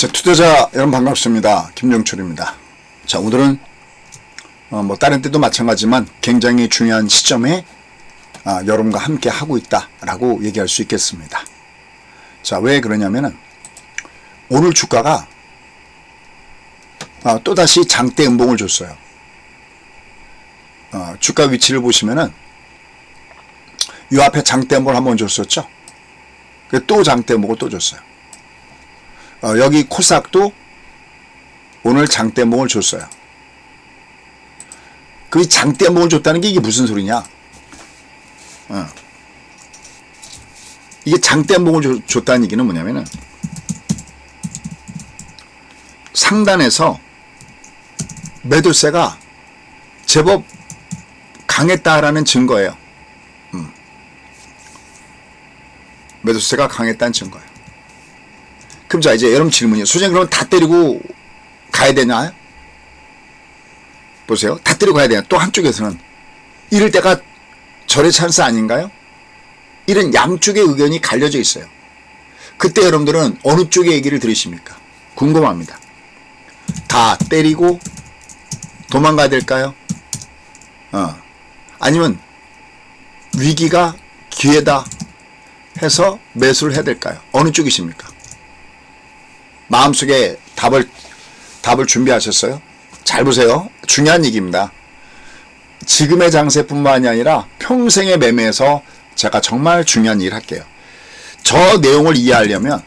자, 투자자 여러분 반갑습니다. 김정철입니다. 자, 오늘은 뭐 다른 때도 마찬가지지만 굉장히 중요한 시점에 여러분과 함께 하고 있다라고 얘기할 수 있겠습니다. 자, 왜 그러냐면은 오늘 주가가 또다시 장대 음봉을 줬어요. 주가 위치를 보시면은 이 앞에 장대 음봉을 한번 줬었죠. 또 장대 음봉을 또 줬어요. 여기 코스닥도 오늘 장대 음봉을 줬어요. 그 장대 음봉을 줬다는 게 이게 무슨 소리냐? 이게 장대 음봉을 줬다는 얘기는 뭐냐면은 상단에서 매도세가 제법 강했다라는 증거예요. 매도세가 강했다는 증거예요. 그럼 자, 이제 여러분 질문이에요. 소장님, 그러면 다 때리고 가야 되나요? 보세요. 다 때리고 가야 되나? 또 한쪽에서는 이럴 때가 절의 찬스 아닌가요? 이런 양쪽의 의견이 갈려져 있어요. 그때 여러분들은 어느 쪽의 얘기를 들으십니까? 궁금합니다. 다 때리고 도망가야 될까요? 아니면 위기가 기회다 해서 매수를 해야 될까요? 어느 쪽이십니까? 마음속에 답을 준비하셨어요? 잘 보세요. 중요한 얘기입니다. 지금의 장세뿐만이 아니라 평생의 매매에서 제가 정말 중요한 일을 할게요. 저 내용을 이해하려면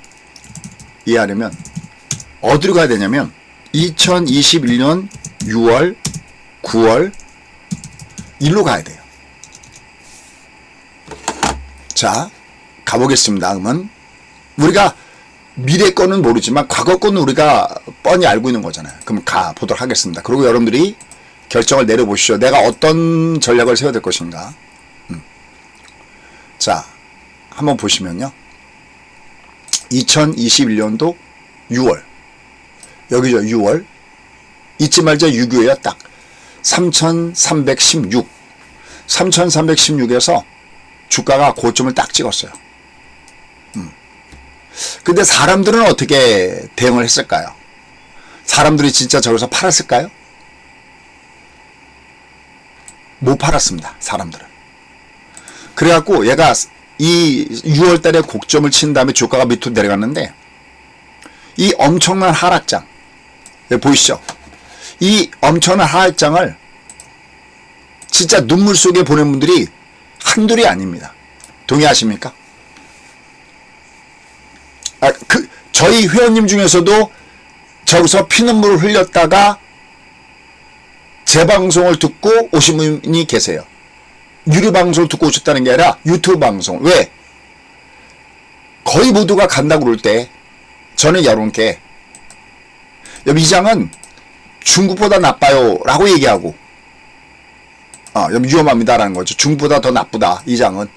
어디로 가야 되냐면 2021년 6월, 9월 일로 가야 돼요. 자, 가보겠습니다. 그러면 우리가 미래 거는 모르지만 과거 거는 우리가 뻔히 알고 있는 거잖아요. 그럼 가보도록 하겠습니다. 그리고 여러분들이 결정을 내려보시죠. 내가 어떤 전략을 세워야 될 것인가. 자, 한번 보시면요. 2021년도 6월. 여기죠. 6월. 잊지 말자 6.25야 딱. 3316. 3316에서 주가가 고점을 딱 찍었어요. 근데 사람들은 어떻게 대응을 했을까요? 사람들이 진짜 저기서 팔았을까요? 못 팔았습니다. 사람들은. 그래갖고 얘가 이 6월 달에 고점을 친 다음에 주가가 밑으로 내려갔는데 이 엄청난 하락장 여기 보이시죠? 이 엄청난 하락장을 진짜 눈물 속에 보낸 분들이 한둘이 아닙니다. 동의하십니까? 저희 회원님 중에서도 저기서 피눈물을 흘렸다가 제 방송을 듣고 오신 분이 계세요. 유료 방송을 듣고 오셨다는 게 아니라 유튜브 방송. 왜? 거의 모두가 간다고 그럴 때 저는 여러분께 이 장은 중국보다 나빠요 라고 얘기하고 위험합니다 라는 거죠. 중국보다 더 나쁘다 이 장은.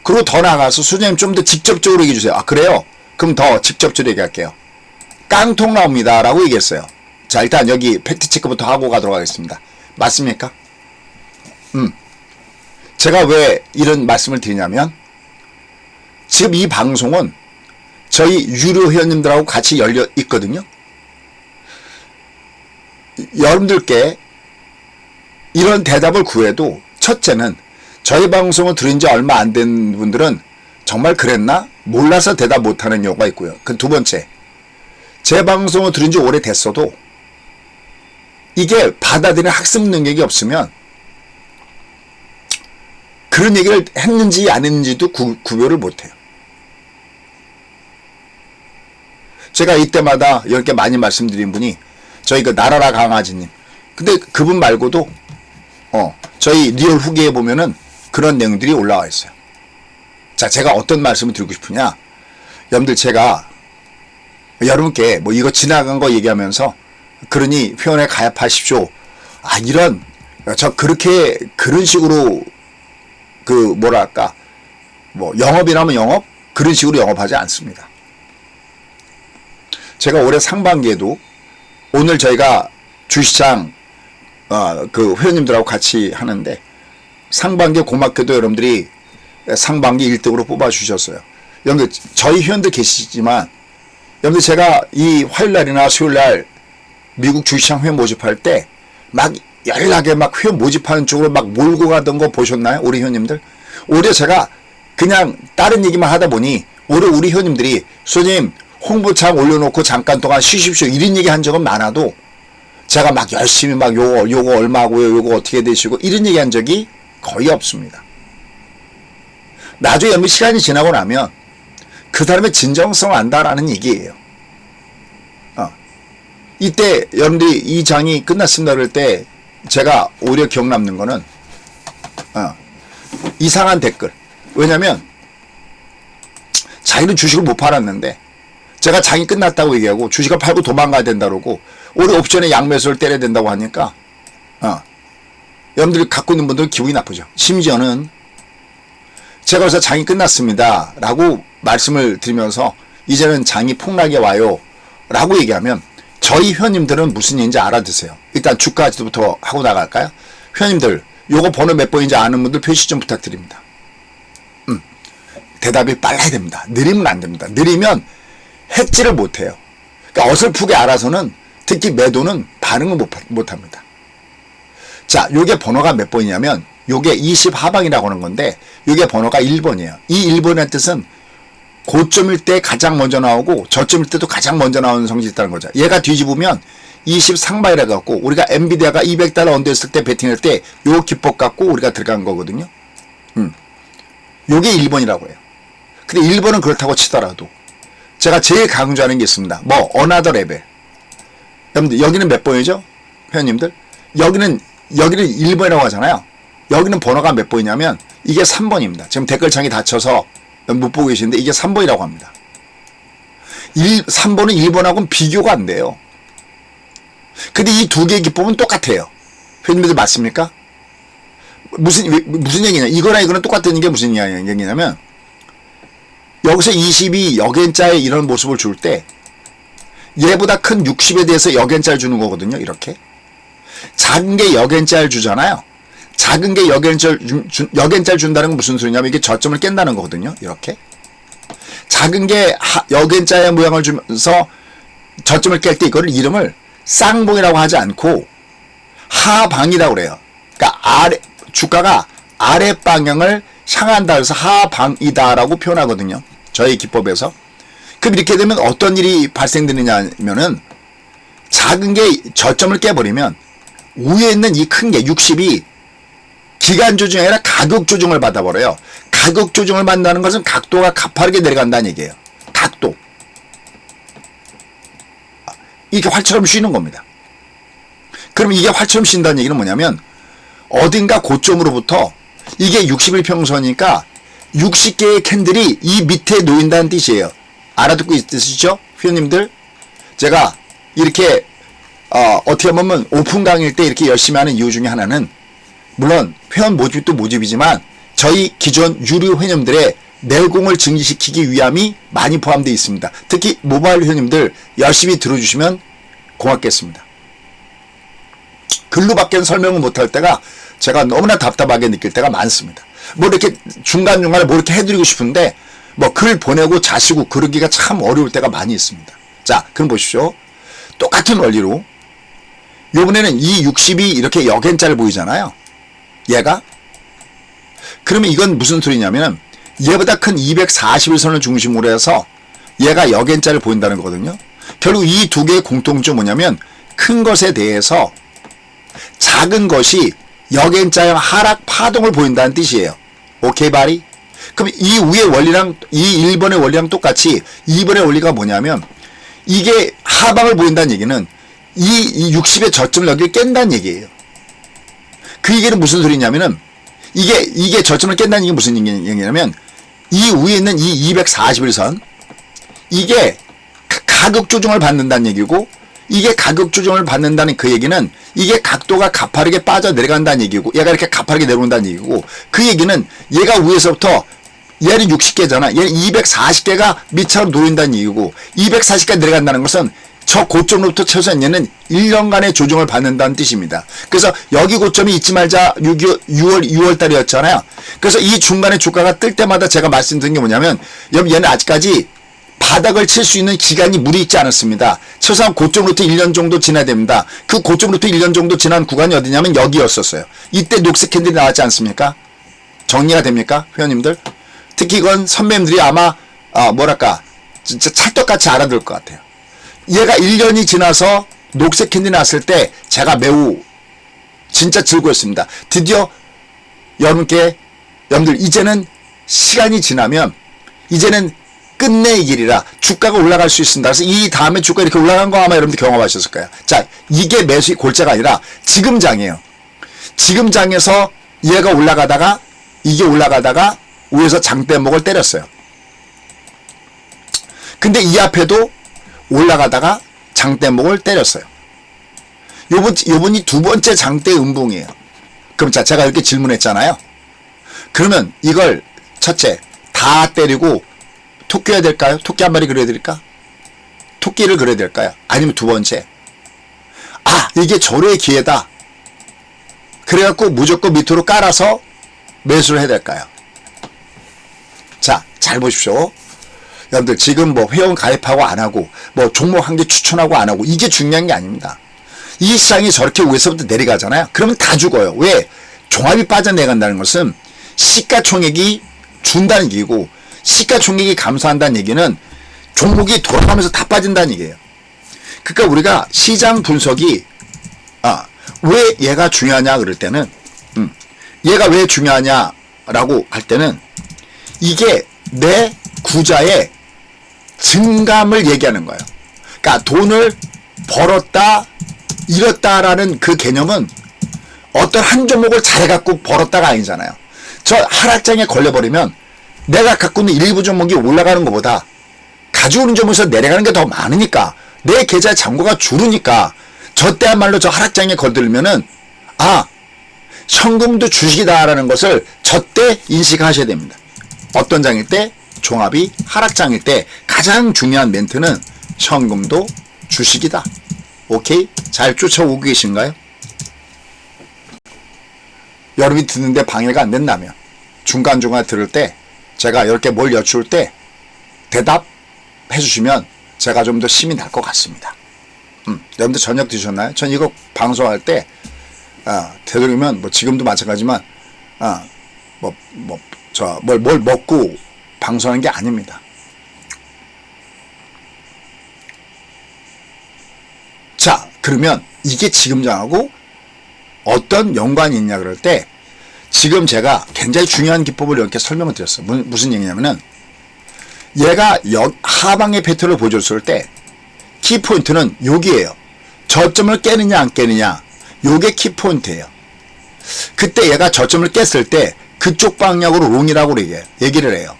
그리고 더 나아가서 소장님 좀 더 직접적으로 얘기해 주세요. 그래요? 그럼 더 직접적으로 얘기할게요. 깡통 나옵니다 라고 얘기했어요. 자, 일단 여기 팩트체크부터 하고 가도록 하겠습니다. 맞습니까? 제가 왜 이런 말씀을 드리냐면 지금 이 방송은 저희 유료 회원님들하고 같이 열려 있거든요. 여러분들께 이런 대답을 구해도 첫째는 저희 방송을 들은 지 얼마 안 된 분들은 정말 그랬나? 몰라서 대답 못하는 경우가 있고요. 그 두 번째, 제 방송을 들은 지 오래됐어도 이게 받아들이는 학습 능력이 없으면 그런 얘기를 했는지 안 했는지도 구별을 못해요. 제가 이때마다 이렇게 많이 말씀드린 분이 저희 그 나라라 강아지님. 근데 그분 말고도 저희 리얼 후기에 보면은 그런 내용들이 올라와 있어요. 자, 제가 어떤 말씀을 드리고 싶으냐. 여러분들 제가 여러분께 뭐 이거 지나간 거 얘기하면서 그러니 회원에 가입하십시오. 그렇게 그런 식으로 뭐랄까 뭐 영업이라면 영업 그런 식으로 영업하지 않습니다. 제가 올해 상반기에도 오늘 저희가 주시장 회원님들하고 같이 하는데 상반기에 고맙게도 여러분들이 상반기 1등으로 뽑아주셨어요. 여러분들 저희 회원들 계시지만 여러분들 제가 이 화요일날이나 수요일날 미국 주식시장 회원 모집할 때 막 연락에 막 회원 모집하는 쪽으로 막 몰고 가던 거 보셨나요? 우리 회원님들? 오히려 제가 그냥 다른 얘기만 하다 보니 오히려 우리 회원님들이 선생님 홍보창 올려놓고 잠깐 동안 쉬십시오 이런 얘기 한 적은 많아도 제가 막 열심히 막 요거 얼마고요, 요거 어떻게 되시고 이런 얘기 한 적이 거의 없습니다. 나중에 시간이 지나고 나면 그 사람의 진정성을 안다라는 얘기예요. 이때 여러분들이 이 장이 끝났습니다 그럴 때 제가 오히려 기억 남는 거는 이상한 댓글. 왜냐면 자기는 주식을 못 팔았는데 제가 장이 끝났다고 얘기하고 주식을 팔고 도망가야 된다 그러고 올해 옵션에 양매수를 때려야 된다고 하니까 여러분들이 갖고 있는 분들은 기분이 나쁘죠. 심지어는 제가 그래서 장이 끝났습니다 라고 말씀을 드리면서 이제는 장이 폭락에 와요 라고 얘기하면 저희 회원님들은 무슨 얘기인지 알아두세요. 일단 주가부터 하고 나갈까요? 회원님들 요거 번호 몇 번인지 아는 분들 표시 좀 부탁드립니다. 대답이 빨라야 됩니다. 느리면 안 됩니다. 느리면 해지를 못해요. 그러니까 어설프게 알아서는 특히 매도는 반응을 못합니다. 자, 요게 번호가 몇 번이냐면 요게 20 하방이라고 하는 건데 요게 번호가 1번이에요. 이 1번의 뜻은 고점일 때 가장 먼저 나오고 저점일 때도 가장 먼저 나오는 성질이 있다는 거죠. 얘가 뒤집으면 20 상방이라 갖고 우리가 엔비디아가 $200 언더했을 때 베팅할 때 요 기법 갖고 우리가 들어간 거거든요. 요게 1번이라고 해요. 근데 1번은 그렇다고 치더라도 제가 제일 강조하는 게 있습니다. 뭐 another level. 여러분들 여기는 몇 번이죠? 회원님들? 여기는 1번이라고 하잖아요. 여기는 번호가 몇 번이냐면 이게 3번입니다. 지금 댓글창이 닫혀서 못 보고 계시는데 이게 3번이라고 합니다. 3번은 1번하고는 비교가 안 돼요. 근데 이 두 개의 기법은 똑같아요. 회원님들 맞습니까? 무슨 얘기냐? 이거랑 이거는 똑같은 게 무슨 얘기냐면 여기서 20이 역N자의 이런 모습을 줄 때 얘보다 큰 60에 대해서 역N자를 주는 거거든요. 이렇게 작은 게 역N자를 주잖아요. 작은 게 역N자를 준다는 건 무슨 소리냐면 이게 저점을 깬다는 거거든요. 이렇게 작은 게 역N자의 모양을 주면서 저점을 깰 때 이거를 이름을 쌍봉이라고 하지 않고 하방이라고 그래요. 그러니까 주가가 아래 방향을 향한다 그래서 하방이다라고 표현하거든요. 저희 기법에서. 그럼 이렇게 되면 어떤 일이 발생되느냐면은 작은 게 저점을 깨버리면 위에 있는 이 큰 게 60이 기간 조정이 아니라 가격 조정을 받아버려요. 가격 조정을 받는다는 것은 각도가 가파르게 내려간다는 얘기예요. 각도. 이게 활처럼 쉬는 겁니다. 그럼 이게 활처럼 쉰다는 얘기는 뭐냐면 어딘가 고점으로부터 이게 61평선이니까 60개의 캔들이 이 밑에 놓인다는 뜻이에요. 알아듣고 있으시죠? 회원님들? 제가 이렇게 어떻게 보면 오픈 강의일 때 이렇게 열심히 하는 이유 중에 하나는 물론 회원 모집도 모집이지만 저희 기존 유료 회원님들의 내공을 증진시키기 위함이 많이 포함되어 있습니다. 특히 모바일 회원님들 열심히 들어주시면 고맙겠습니다. 글로밖에는 설명을 못할 때가 제가 너무나 답답하게 느낄 때가 많습니다. 뭐 이렇게 중간중간에 뭐 이렇게 해드리고 싶은데 뭐 글 보내고 자시고 그러기가 참 어려울 때가 많이 있습니다. 자, 그럼 보십시오. 똑같은 원리로 요번에는 이 60이 이렇게 역N자를 보이잖아요. 얘가. 그러면 이건 무슨 소리냐면 얘보다 큰 241선을 중심으로 해서 얘가 역N자를 보인다는 거거든요. 결국 이 두 개의 공통점은 뭐냐면 큰 것에 대해서 작은 것이 역N자형 하락 파동을 보인다는 뜻이에요. 오케이 바리? 그럼 이 위의 원리랑 이 1번의 원리랑 똑같이 2번의 원리가 뭐냐면 이게 하방을 보인다는 얘기는 이 60의 저점을 여기를 깬다는 얘기예요. 그 얘기는 무슨 소리냐면은 이게 저점을 깬다는 얘기는 무슨 얘기냐면 이 위에 있는 이 241선 이게 가격 조정을 받는다는 얘기고 이게 가격 조정을 받는다는 그 얘기는 이게 각도가 가파르게 빠져 내려간다는 얘기고 얘가 이렇게 가파르게 내려온다는 얘기고 그 얘기는 얘가 위에서부터 얘는 60개잖아. 얘는 240개가 밑으로 놓인다는 얘기고 240개 내려간다는 것은 저 고점으로부터 최소한 얘는 1년간의 조정을 받는다는 뜻입니다. 그래서 여기 고점이 잊지 말자 6월 달이었잖아요. 그래서 이 중간에 주가가 뜰 때마다 제가 말씀드린 게 뭐냐면 여러분 얘는 아직까지 바닥을 칠 수 있는 기간이 무리 있지 않았습니다. 최소한 고점부터 1년 정도 지나야 됩니다. 그 고점부터 1년 정도 지난 구간이 어디냐면 여기였었어요. 이때 녹색 캔들이 나왔지 않습니까? 정리가 됩니까? 회원님들? 특히 이건 선배님들이 아마 뭐랄까 진짜 찰떡같이 알아들 것 같아요. 얘가 1년이 지나서 녹색 캔들이 나왔을 때 제가 진짜 즐거웠습니다. 드디어 여러분들 이제는 시간이 지나면 이제는 끝내 이 길이라 주가가 올라갈 수 있습니다. 그래서 이 다음에 주가 이렇게 올라간 거 아마 여러분들 경험하셨을 거예요. 자, 이게 매수의 골자가 아니라 지금 장이에요. 지금 장에서 얘가 올라가다가 이게 올라가다가 위에서 장대목을 때렸어요. 근데 이 앞에도 올라가다가 장대목을 때렸어요. 요번이 두 번째 장대 음봉이에요. 그럼 자, 제가 이렇게 질문했잖아요. 그러면 이걸 첫째 다 때리고 토끼 해야 될까요? 토끼 한 마리 그려야 될까? 토끼를 그려야 될까요? 아니면 두 번째, 이게 절호의 기회다. 그래갖고 무조건 밑으로 깔아서 매수를 해야 될까요? 자, 잘 보십시오. 여러분들 지금 뭐 회원 가입하고 안 하고 뭐 종목 한 개 추천하고 안 하고 이게 중요한 게 아닙니다. 이 시장이 저렇게 위에서부터 내려가잖아요. 그러면 다 죽어요. 왜? 종합이 빠져내간다는 것은 시가총액이 준다는 얘기고, 시가총액이 감소한다는 얘기는 종목이 돌아가면서 다 빠진다는 얘기예요. 그러니까 우리가 시장 분석이 왜 얘가 중요하냐 그럴 때는 얘가 왜 중요하냐라고 할 때는 이게 내 구자의 증감을 얘기하는 거예요. 그러니까 돈을 벌었다 잃었다라는 그 개념은 어떤 한 종목을 잘해갖고 벌었다가 아니잖아요. 저 하락장에 걸려버리면 내가 갖고 있는 일부 종목이 올라가는 것보다 가지고 있는 종목에서 내려가는 게 더 많으니까 내 계좌의 잔고가 줄으니까 저 때야말로 저 하락장에 걸들면은 현금도 주식이다라는 것을 저 때 인식하셔야 됩니다. 어떤 장일 때? 종합이 하락장일 때 가장 중요한 멘트는 현금도 주식이다. 오케이? 잘 쫓아오고 계신가요? 여러분이 듣는데 방해가 안 된다면 중간중간 들을 때 제가 이렇게 뭘 여쭈을 때 대답해 주시면 제가 좀 더 힘이 날 것 같습니다. 여러분들 저녁 드셨나요? 전 이거 방송할 때 되도록이면 뭐 지금도 마찬가지지만 뭘 먹고 방송하는 게 아닙니다. 자, 그러면 이게 지금 장하고 어떤 연관이 있냐 그럴 때 지금 제가 굉장히 중요한 기법을 이렇게 설명을 드렸어요. 무슨 얘기냐면은 얘가 하방의 패턴을 보여줬을 때 키포인트는 여기에요. 저점을 깨느냐 안 깨느냐, 요게 키포인트예요. 그때 얘가 저점을 깼을 때 그쪽 방향으로 롱이라고 얘기를 해요.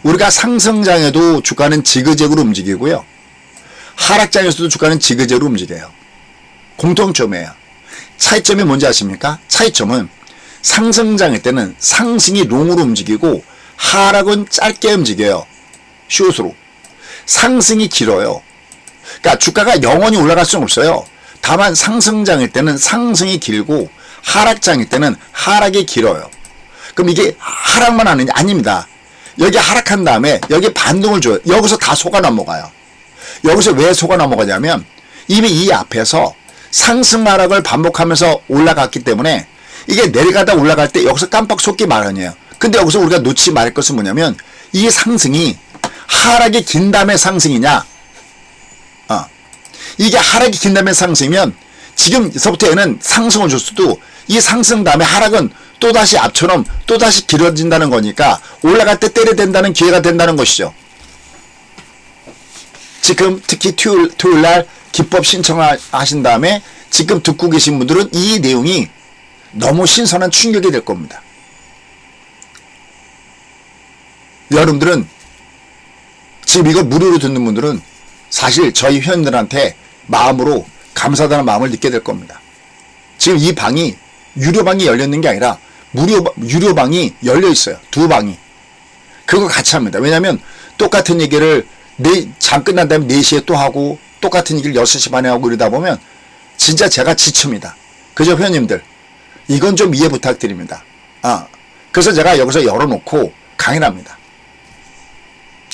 우리가 상승장에도 주가는 지그재그로 움직이고요, 하락장에서도 주가는 지그재그로 움직여요. 공통점이에요. 차이점이 뭔지 아십니까? 차이점은 상승장일 때는 상승이 롱으로 움직이고 하락은 짧게 움직여요. 숏으로. 상승이 길어요. 그러니까 주가가 영원히 올라갈 수는 없어요. 다만 상승장일 때는 상승이 길고 하락장일 때는 하락이 길어요. 그럼 이게 하락만 하는 게 아닙니다. 여기 하락한 다음에 여기 반동을 줘요. 여기서 다 속아 넘어가요. 여기서 왜 속아 넘어가냐면 이미 이 앞에서 상승 하락을 반복하면서 올라갔기 때문에 이게 내려가다 올라갈 때 여기서 깜빡 속기 마련이에요. 근데 여기서 우리가 놓치지 말을 것은 뭐냐면 이 상승이 하락이 긴 다음에 상승이냐, 이게 하락이 긴 다음에 상승이면 지금서부터 얘는 상승을 줬어도 이 상승 다음에 하락은 또다시 앞처럼 또다시 길어진다는 거니까 올라갈 때 때려야 된다는 기회가 된다는 것이죠. 지금 특히 토요일날 기법 신청하신 다음에 지금 듣고 계신 분들은 이 내용이 너무 신선한 충격이 될 겁니다. 여러분들은 지금 이거 무료로 듣는 분들은 사실 저희 회원들한테 마음으로 감사하다는 마음을 느끼게 될 겁니다. 지금 이 방이 유료방이 열렸는 게 아니라 유료방이 열려 있어요. 두 방이. 그거 같이 합니다. 왜냐하면 똑같은 얘기를 장 끝난 다음에 4시에 또 하고 똑같은 얘기를 6시 반에 하고 이러다 보면 진짜 제가 지칩니다. 그죠, 회원님들? 이건 좀 이해 부탁드립니다. 그래서 제가 여기서 열어놓고 강의를 합니다.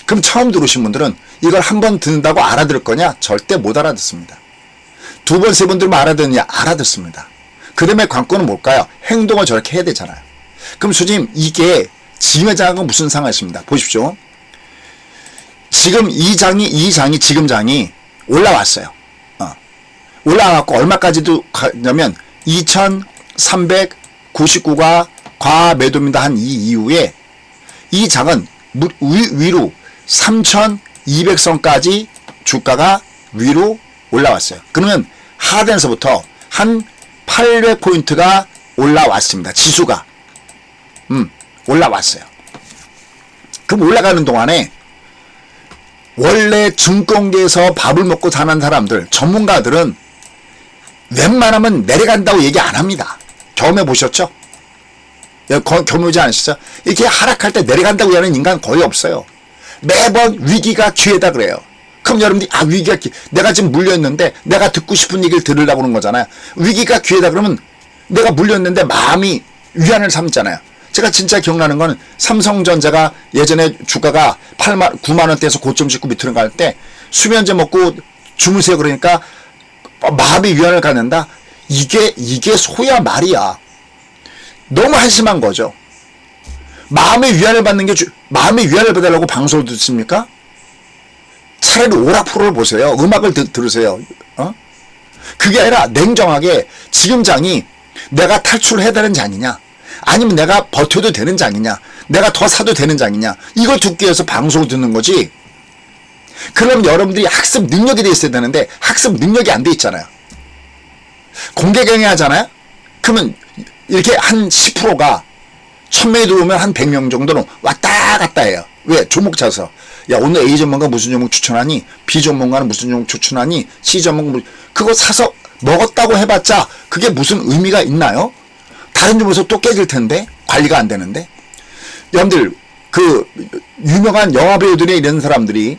그럼 처음 들어오신 분들은 이걸 한 번 듣는다고 알아들을 거냐? 절대 못 알아듣습니다. 두 번, 세 번 들으면 알아듣느냐? 알아듣습니다. 그 다음에 관건은 뭘까요? 행동을 저렇게 해야 되잖아요. 그럼 수님, 이게 지금의 장하고 무슨 상관이 있습니다. 보십시오. 지금 이 장이 지금 장이 올라왔어요. 올라와갖고 얼마까지도 가냐면 2399가 과매도입니다 한 이 이후에 이 장은 위로 3200선까지 주가가 위로 올라왔어요. 그러면 하단에서부터 한 800포인트가 올라왔습니다. 지수가 올라왔어요. 그럼 올라가는 동안에 원래 증권계에서 밥을 먹고 사는 사람들, 전문가들은 웬만하면 내려간다고 얘기 안 합니다. 경험해 보셨죠? 경험하지 않으시죠? 이렇게 하락할 때 내려간다고 하는 인간 거의 없어요. 매번 위기가 기회다 그래요. 그럼 여러분들이 위기가 내가 지금 물려있는데 내가 듣고 싶은 얘기를 들으려고 하는 거잖아요. 위기가 기회다 그러면 내가 물렸는데 마음이 위안을 삼잖아요. 제가 진짜 기억나는 건 삼성전자가 예전에 주가가 9만원대에서 고점 찍고 밑으로 갈 때 수면제 먹고 주무세요 그러니까 마음이 위안을 갖는다. 이게 소야 말이야. 너무 한심한 거죠. 마음의 위안을 받는 게 마음의 위안을 받으려고 방송을 듣습니까? 차라리 오락프로를 보세요. 음악을 들으세요. 그게 아니라 냉정하게 지금 장이 내가 탈출해야 되는 장이냐, 아니면 내가 버텨도 되는 장이냐, 내가 더 사도 되는 장이냐, 이걸 듣기 위해서 방송을 듣는 거지. 그럼 여러분들이 학습 능력이 돼 있어야 되는데 학습 능력이 안 돼 있잖아요. 공개 강의하잖아요. 그러면 이렇게 한 10%가 1000명이 들어오면 한 100명 정도는 왔다 갔다 해요. 왜? 종목 찾아서. 야, 오늘 A 전문가 무슨 종목 추천하니? B 전문가는 무슨 종목 추천하니? C 전문가 그거 사서 먹었다고 해봤자 그게 무슨 의미가 있나요? 다른 점에서 또 깨질 텐데 관리가 안 되는데. 여러분들 그 유명한 영화 배우들이 이런 사람들이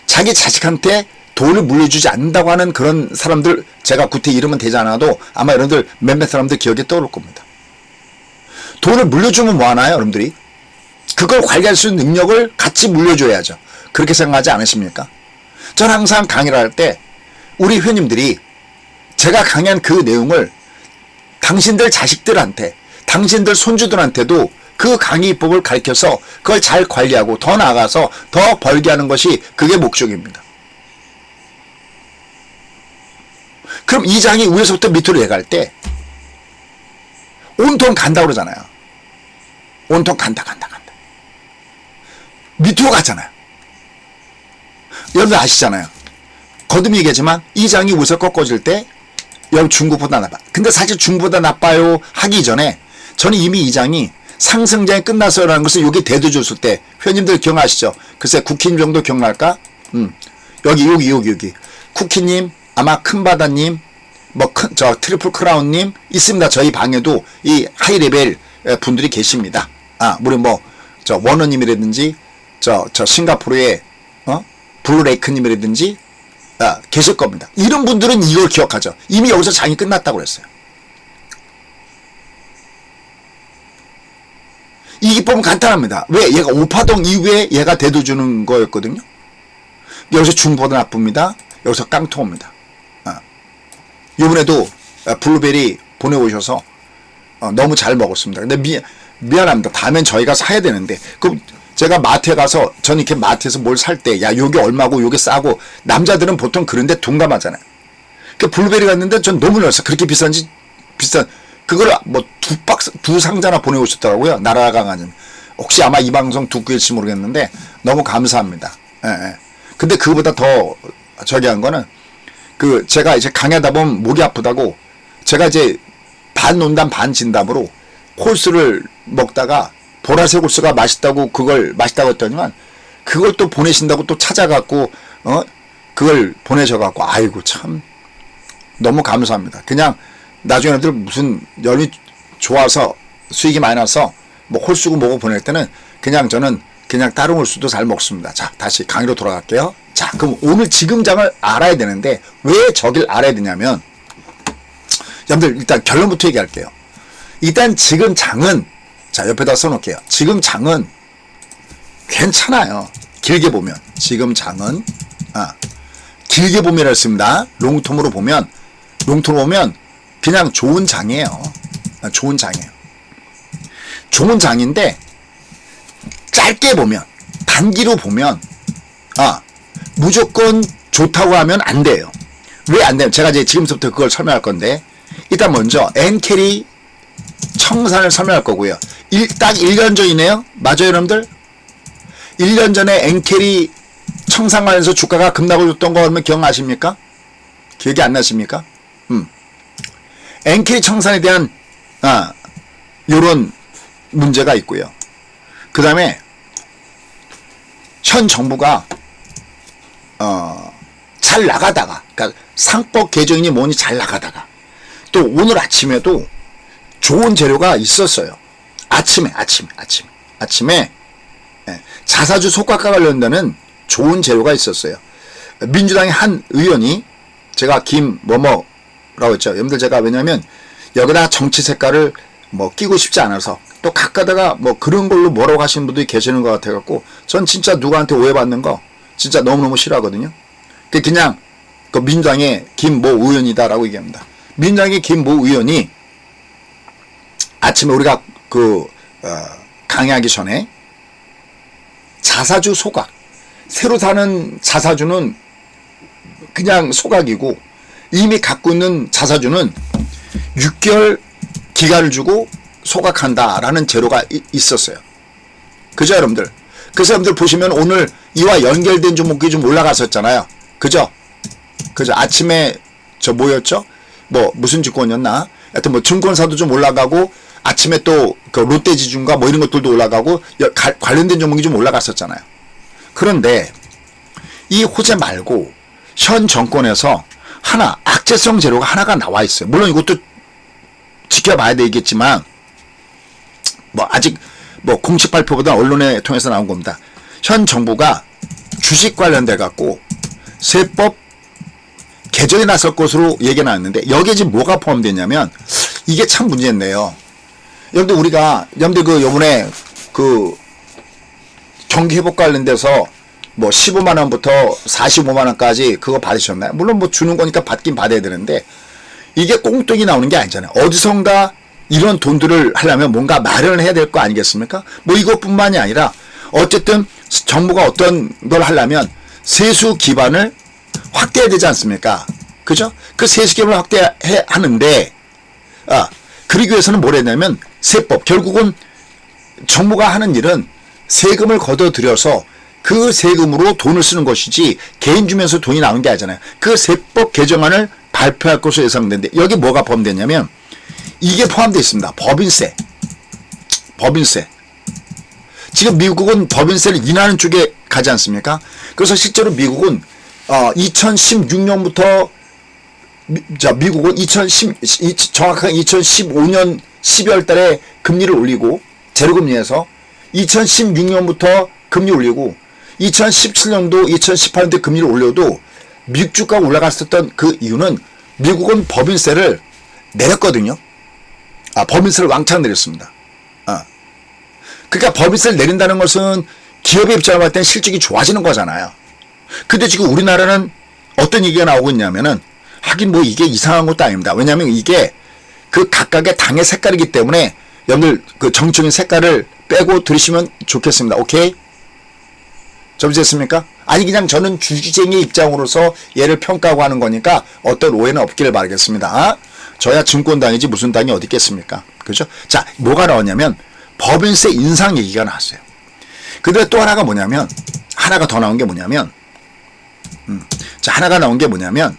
자기 자식한테 돈을 물려주지 않는다고 하는 그런 사람들, 제가 구태 이름은 되지 않아도 아마 여러분들 몇몇 사람들 기억에 떠오를 겁니다. 돈을 물려주면 뭐하나요 여러분들이? 그걸 관리할 수 있는 능력을 같이 물려줘야죠. 그렇게 생각하지 않으십니까? 저는 항상 강의를 할 때 우리 회원님들이 제가 강의한 그 내용을 당신들 자식들한테, 당신들 손주들한테도 그 강의법을 가르쳐서 그걸 잘 관리하고 더 나아가서 더 벌게 하는 것이 그게 목적입니다. 그럼 이 장이 위에서부터 밑으로 내려갈 때 온통 간다 그러잖아요. 온통 간다. 밑으로 가잖아요. 여러분 아시잖아요. 거듭 얘기하지만 이 장이 위에서 꺾어질 때 여러분 중국보다 나빠. 근데 사실 중국보다 나빠요 하기 전에 저는 이미 이 장이 상승장이 끝났어라는 것을 여기 대두줬을 때 회원님들 기억하시죠? 글쎄 쿠키님 정도 기억날까? 여기 쿠키님, 아마 큰바다님, 저 트리플 크라운님 있습니다. 저희 방에도 이 하이레벨 분들이 계십니다. 물론 저 원어님이라든지 저 싱가포르의 블루레이크님이라든지 계실 겁니다. 이런 분들은 이걸 기억하죠. 이미 여기서 장이 끝났다고 그랬어요. 이 기법은 간단합니다. 왜? 얘가 오파동 이후에 얘가 대두주는 거였거든요. 여기서 중보다 나쁩니다. 여기서 깡통입니다. 이번에도 블루베리 보내오셔서 너무 잘 먹었습니다. 근데 미안합니다. 다음엔 저희가 사야 되는데 그럼 제가 마트에 가서 저는 이렇게 마트에서 뭘 살 때 야 요게 얼마고 요게 싸고 남자들은 보통 그런데 둔감하잖아요. 그 블루베리 갔는데 전 너무 놀랐어요. 그렇게 비싼 그걸 두 상자나 보내오셨더라고요. 나라강아님. 혹시 아마 이 방송 듣고 계실지 모르겠는데 너무 감사합니다. 예. 근데 그거보다 더 저기 한 거는 제가 이제 강의하다 보면 목이 아프다고 제가 이제 반 논담 반 진담으로 콜스를 먹다가 보라색 콜스가 맛있다고 그걸 맛있다고 했더니만 그걸 또 보내신다고 또 찾아갖고 그걸 보내셔갖고 아이고 참 너무 감사합니다. 그냥 나중에 애들 무슨 연이 좋아서 수익이 많이 나서 홀수고 뭐고 보낼 때는 그냥 저는 그냥 다른 홀수도 잘 먹습니다. 자, 다시 강의로 돌아갈게요. 자, 그럼 오늘 지금 장을 알아야 되는데 왜 저길 알아야 되냐면 여러분들 일단 결론부터 얘기할게요. 일단 지금 장은 자 옆에다 써놓을게요. 지금 장은 괜찮아요. 길게 보면 지금 장은 길게 보면 했습니다. 롱텀으로 보면 그냥 좋은 장이에요. 좋은 장이에요. 좋은 장인데 짧게 보면 단기로 보면 무조건 좋다고 하면 안 돼요. 왜 안 돼요? 제가 이제 지금부터 그걸 설명할 건데 일단 먼저 엔캐리 청산을 설명할 거고요. 딱 1년 전이네요. 맞아요, 여러분들? 1년 전에 엔캐리 청산하면서 주가가 급락을 줬던 거 그러면 기억나십니까? 기억이 안 나십니까? 엔캐리 청산에 대한 요런 문제가 있고요. 그 다음에 현 정부가 잘 나가다가 그러니까 상법 개정이니 뭐니 잘 나가다가 또 오늘 아침에도 좋은 재료가 있었어요. 아침에 자사주 속가가 관련되는 좋은 재료가 있었어요. 민주당의 한 의원이 제가 김뭐뭐라고 했죠. 여러분들 제가 왜냐면 여기다 정치 색깔을 뭐 끼고 싶지 않아서 또 가끔가다가 뭐 그런 걸로 뭐라고 하시는 분들이 계시는 것 같아갖고 전 진짜 누구한테 오해받는 거 진짜 너무너무 싫어하거든요. 그냥 그 민주당의 김모 의원이다라고 얘기합니다. 민주당의 김모 의원이 아침에 우리가 강의하기 전에 자사주 소각 새로 사는 자사주는 그냥 소각이고 이미 갖고 있는 자사주는 6개월 기간을 주고 소각한다라는 제도가 있었어요. 그죠, 여러분들? 그래서 여러분들 보시면 오늘 이와 연결된 종목이 좀 올라갔었잖아요. 그죠? 아침에 뭐였죠? 무슨 증권이었나? 하여튼 증권사도 좀 올라가고 아침에 또 그 롯데지주인가 이런 것들도 올라가고 관련된 종목이 좀 올라갔었잖아요. 그런데 이 호재 말고 현 정권에서 하나 악재성 재료가 하나가 나와 있어요. 물론 이것도 지켜봐야 되겠지만 아직 공식 발표보다 언론에 통해서 나온 겁니다. 현 정부가 주식 관련돼 갖고 세법 개정이 나설 것으로 얘기가 나왔는데 여기에 지금 뭐가 포함되냐면 이게 참 문제인데요. 여러분들 요번에 경기 회복 관련돼서 15만원부터 45만원까지 그거 받으셨나요? 물론 주는 거니까 받긴 받아야 되는데 이게 꽁뚱이 나오는 게 아니잖아요. 어디선가 이런 돈들을 하려면 뭔가 마련을 해야 될 거 아니겠습니까? 이것뿐만이 아니라 어쨌든 정부가 어떤 걸 하려면 세수 기반을 확대해야 되지 않습니까? 그죠? 그 세수 기반을 확대해야 하는데 그러기 위해서는 뭘 했냐면 세법 결국은 정부가 하는 일은 세금을 걷어들여서 그 세금으로 돈을 쓰는 것이지 개인 주면서 돈이 나오는 게 아니잖아요. 그 세법 개정안을 발표할 것으로 예상되는데 여기 뭐가 포함되냐면 이게 포함되어 있습니다. 법인세. 지금 미국은 법인세를 인하하는 쪽에 가지 않습니까? 그래서 실제로 미국은 2016년부터 미국은 정확하게 2015년 12월 달에 금리를 올리고 제로금리에서 2016년부터 금리 올리고 2017년도 2018년도 금리를 올려도 미국 주가가 올라갔었던 그 이유는 미국은 법인세를 내렸거든요. 법인세를 왕창 내렸습니다. 그러니까 법인세를 내린다는 것은 기업의 입장을 봤을 땐 실적이 좋아지는 거잖아요. 근데 지금 우리나라는 어떤 얘기가 나오고 있냐면은 하긴 이게 이상한 것도 아닙니다. 왜냐하면 이게 그 각각의 당의 색깔이기 때문에 여러분들 그 정치적인 색깔을 빼고 들으시면 좋겠습니다. 오케이? 점수됐습니까? 아니 그냥 저는 주주쟁의 입장으로서 얘를 평가하고 하는 거니까 어떤 오해는 없기를 바라겠습니다. 저야 증권당이지 무슨 당이 어디 있겠습니까? 그죠? 자, 뭐가 나왔냐면 법인세 인상 얘기가 나왔어요. 근데 또 하나가 뭐냐면 하나가 더 나온 게 뭐냐면 하나가 나온 게 뭐냐면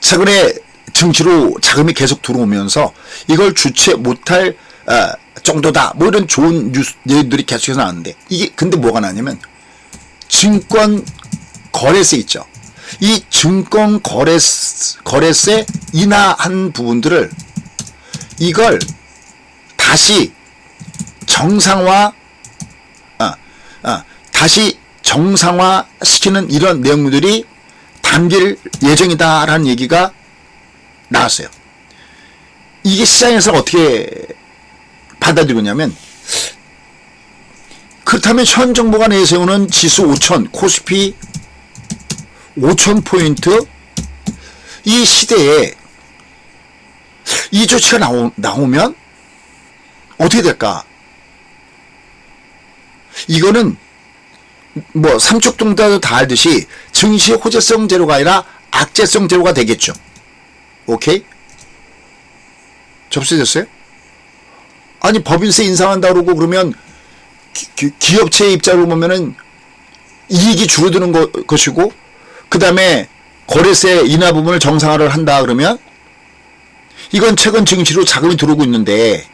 최근에 증시로 자금이 계속 들어오면서 이걸 주체 못할 정도다. 이런 좋은 뉴스들이 계속해서 나왔는데 이게 근데 뭐가 나냐면 증권 거래세 있죠. 이 증권 거래세 인하한 부분들을 이걸 다시 정상화 시키는 이런 내용들이 담길 예정이다라는 얘기가 나왔어요. 이게 시장에서 어떻게 받아들이냐면 그렇다면 현 정부가 내세우는 지수 5,000, 코스피 5,000포인트 이 시대에 이 조치가 나오면 어떻게 될까? 이거는 뭐 삼척동자도 다 알듯이 증시 호재성 제로가 아니라 악재성 제로가 되겠죠. 오케이? 접수됐어요? 아니 법인세 인상한다 그러고 그러면 기업체의 입장으로 보면은 이익이 줄어드는 것이고 그 다음에 거래세 인하 부분을 정상화를 한다 그러면 이건 최근 증시로 자금이 들어오고 있는데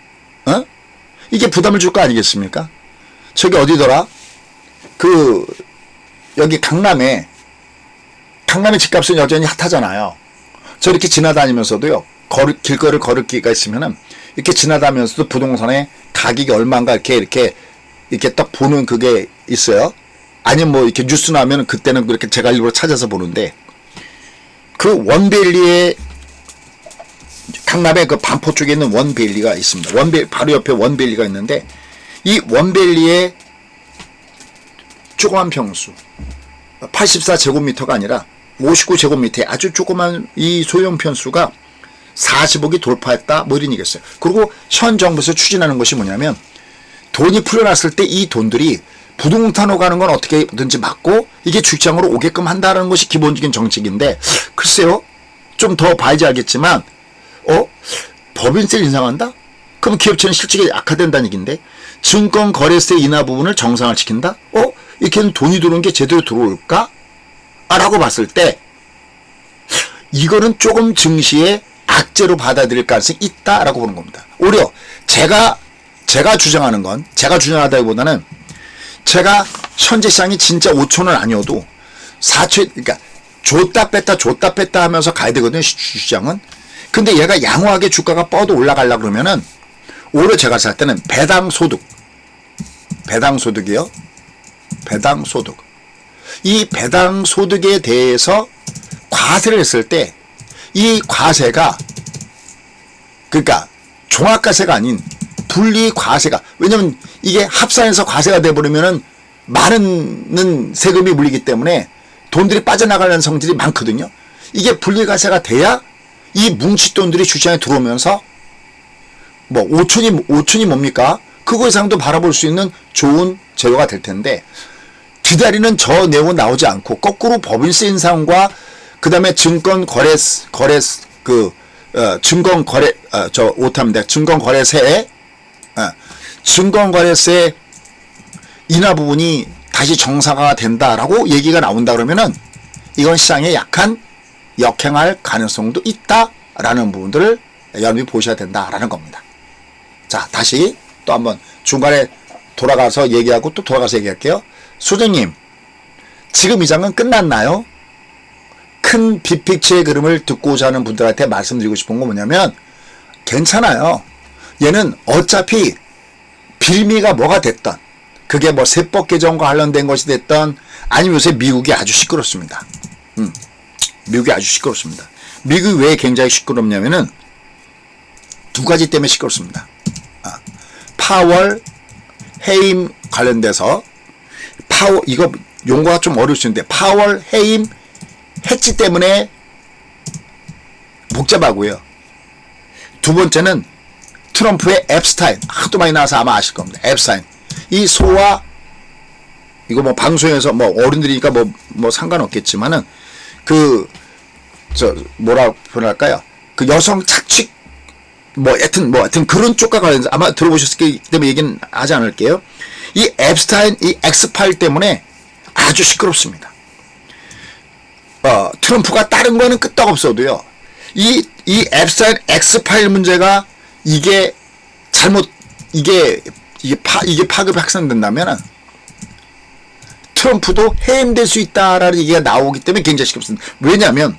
이게 부담을 줄 거 아니겠습니까? 저기 어디더라? 여기 강남에 집값은 여전히 핫하잖아요. 저 이렇게 지나다니면서도요. 길거리를 걸을 기회가 있으면은 이렇게 지나다니면서도 부동산의 가격이 얼마인가 이렇게 딱 보는 그게 있어요. 아니면 뭐 이렇게 뉴스 나오면 그때는 그렇게 제가 일부러 찾아서 보는데 그 원베일리에 강남의 그 반포 쪽에 있는 원베일리가 있습니다. 바로 옆에 원베일리가 있는데 이 원베일리의 조그만 평수 84제곱미터가 아니라 59제곱미터의 아주 조그만 이 소형 평수가 40억이 돌파했다 뭐 이런 얘기였어요. 그리고 현 정부에서 추진하는 것이 뭐냐면 돈이 풀려났을 때 이 돈들이 부동산으로 가는 건 어떻게든지 막고 이게 출장으로 오게끔 한다는 것이 기본적인 정책인데 글쎄요. 좀 더 봐야지 알겠지만 법인세를 인상한다? 그럼 기업체는 실적이 악화된다는 얘기인데 증권거래세 인하 부분을 정상화 시킨다? 이렇게는 돈이 들어오는 게 제대로 들어올까? 라고 봤을 때 이거는 조금 증시에 악재로 받아들일 가능성이 있다라고 보는 겁니다. 오히려 제가 주장하는 건 제가 주장하다기보다는 제가 현재 시장이 진짜 5천원 아니어도 4천 그러니까 줬다 뺐다 하면서 가야 되거든요. 시장은. 근데 얘가 양호하게 주가가 뻗어 올라가려고 그러면은 오히려 제가 살 때는 배당소득이요. 배당소득. 이 배당소득에 대해서 과세를 했을 때 이 과세가 그러니까 종합과세가 아닌 분리과세가 왜냐면 이게 합산해서 과세가 돼버리면은 많은 세금이 물리기 때문에 돈들이 빠져나가는 성질이 많거든요. 이게 분리과세가 돼야 이 뭉칫돈들이 주시장에 들어오면서 뭐 5천이 뭡니까? 그거 이상도 바라볼 수 있는 좋은 재료가 될 텐데 기다리는 저 내용은 나오지 않고 거꾸로 법인세 인상과 그 다음에 증권거래세 인하 부분이 다시 정상화가 된다라고 얘기가 나온다 그러면은 이건 시장에 약간 역행할 가능성도 있다라는 부분들을 여러분이 보셔야 된다라는 겁니다. 자, 다시 또 한번 중간에 돌아가서 얘기하고 또 돌아가서 얘기할게요. 소장님, 지금 이 장은 끝났나요? 큰 빅픽처의 그림을 듣고자 하는 분들한테 말씀드리고 싶은 건 뭐냐면 괜찮아요. 얘는 어차피 빌미가 뭐가 됐던 그게 뭐 세법 개정과 관련된 것이 됐던 아니면 요새 미국이 아주 시끄럽습니다. 미국이 아주 시끄럽습니다. 미국이 왜 굉장히 시끄럽냐면은 두 가지 때문에 시끄럽습니다. 파월 해임 관련돼서 이거 용어가 좀 어려울 수 있는데 파월 해임 해치 때문에 복잡하고요. 두 번째는 트럼프의 앱스타인 하도 많이 나와서 아마 아실 겁니다. 앱스타인 이 소와 이거 뭐 방송에서 뭐 어른들이니까 뭐 상관없겠지만은 뭐라 표현할까요? 그 여성 착취 하여튼 그런 쪽과 관련해서 아마 들어보셨기 때문에 얘기는 하지 않을게요. 이 앱스타인 이 X파일 때문에 아주 시끄럽습니다. 트럼프가 다른 거는 끄떡없어도요. 이 앱스타인 X파일 문제가 이게 파급이 확산된다면 트럼프도 해임될 수 있다라는 얘기가 나오기 때문에 굉장히 시끄럽습니다. 왜냐하면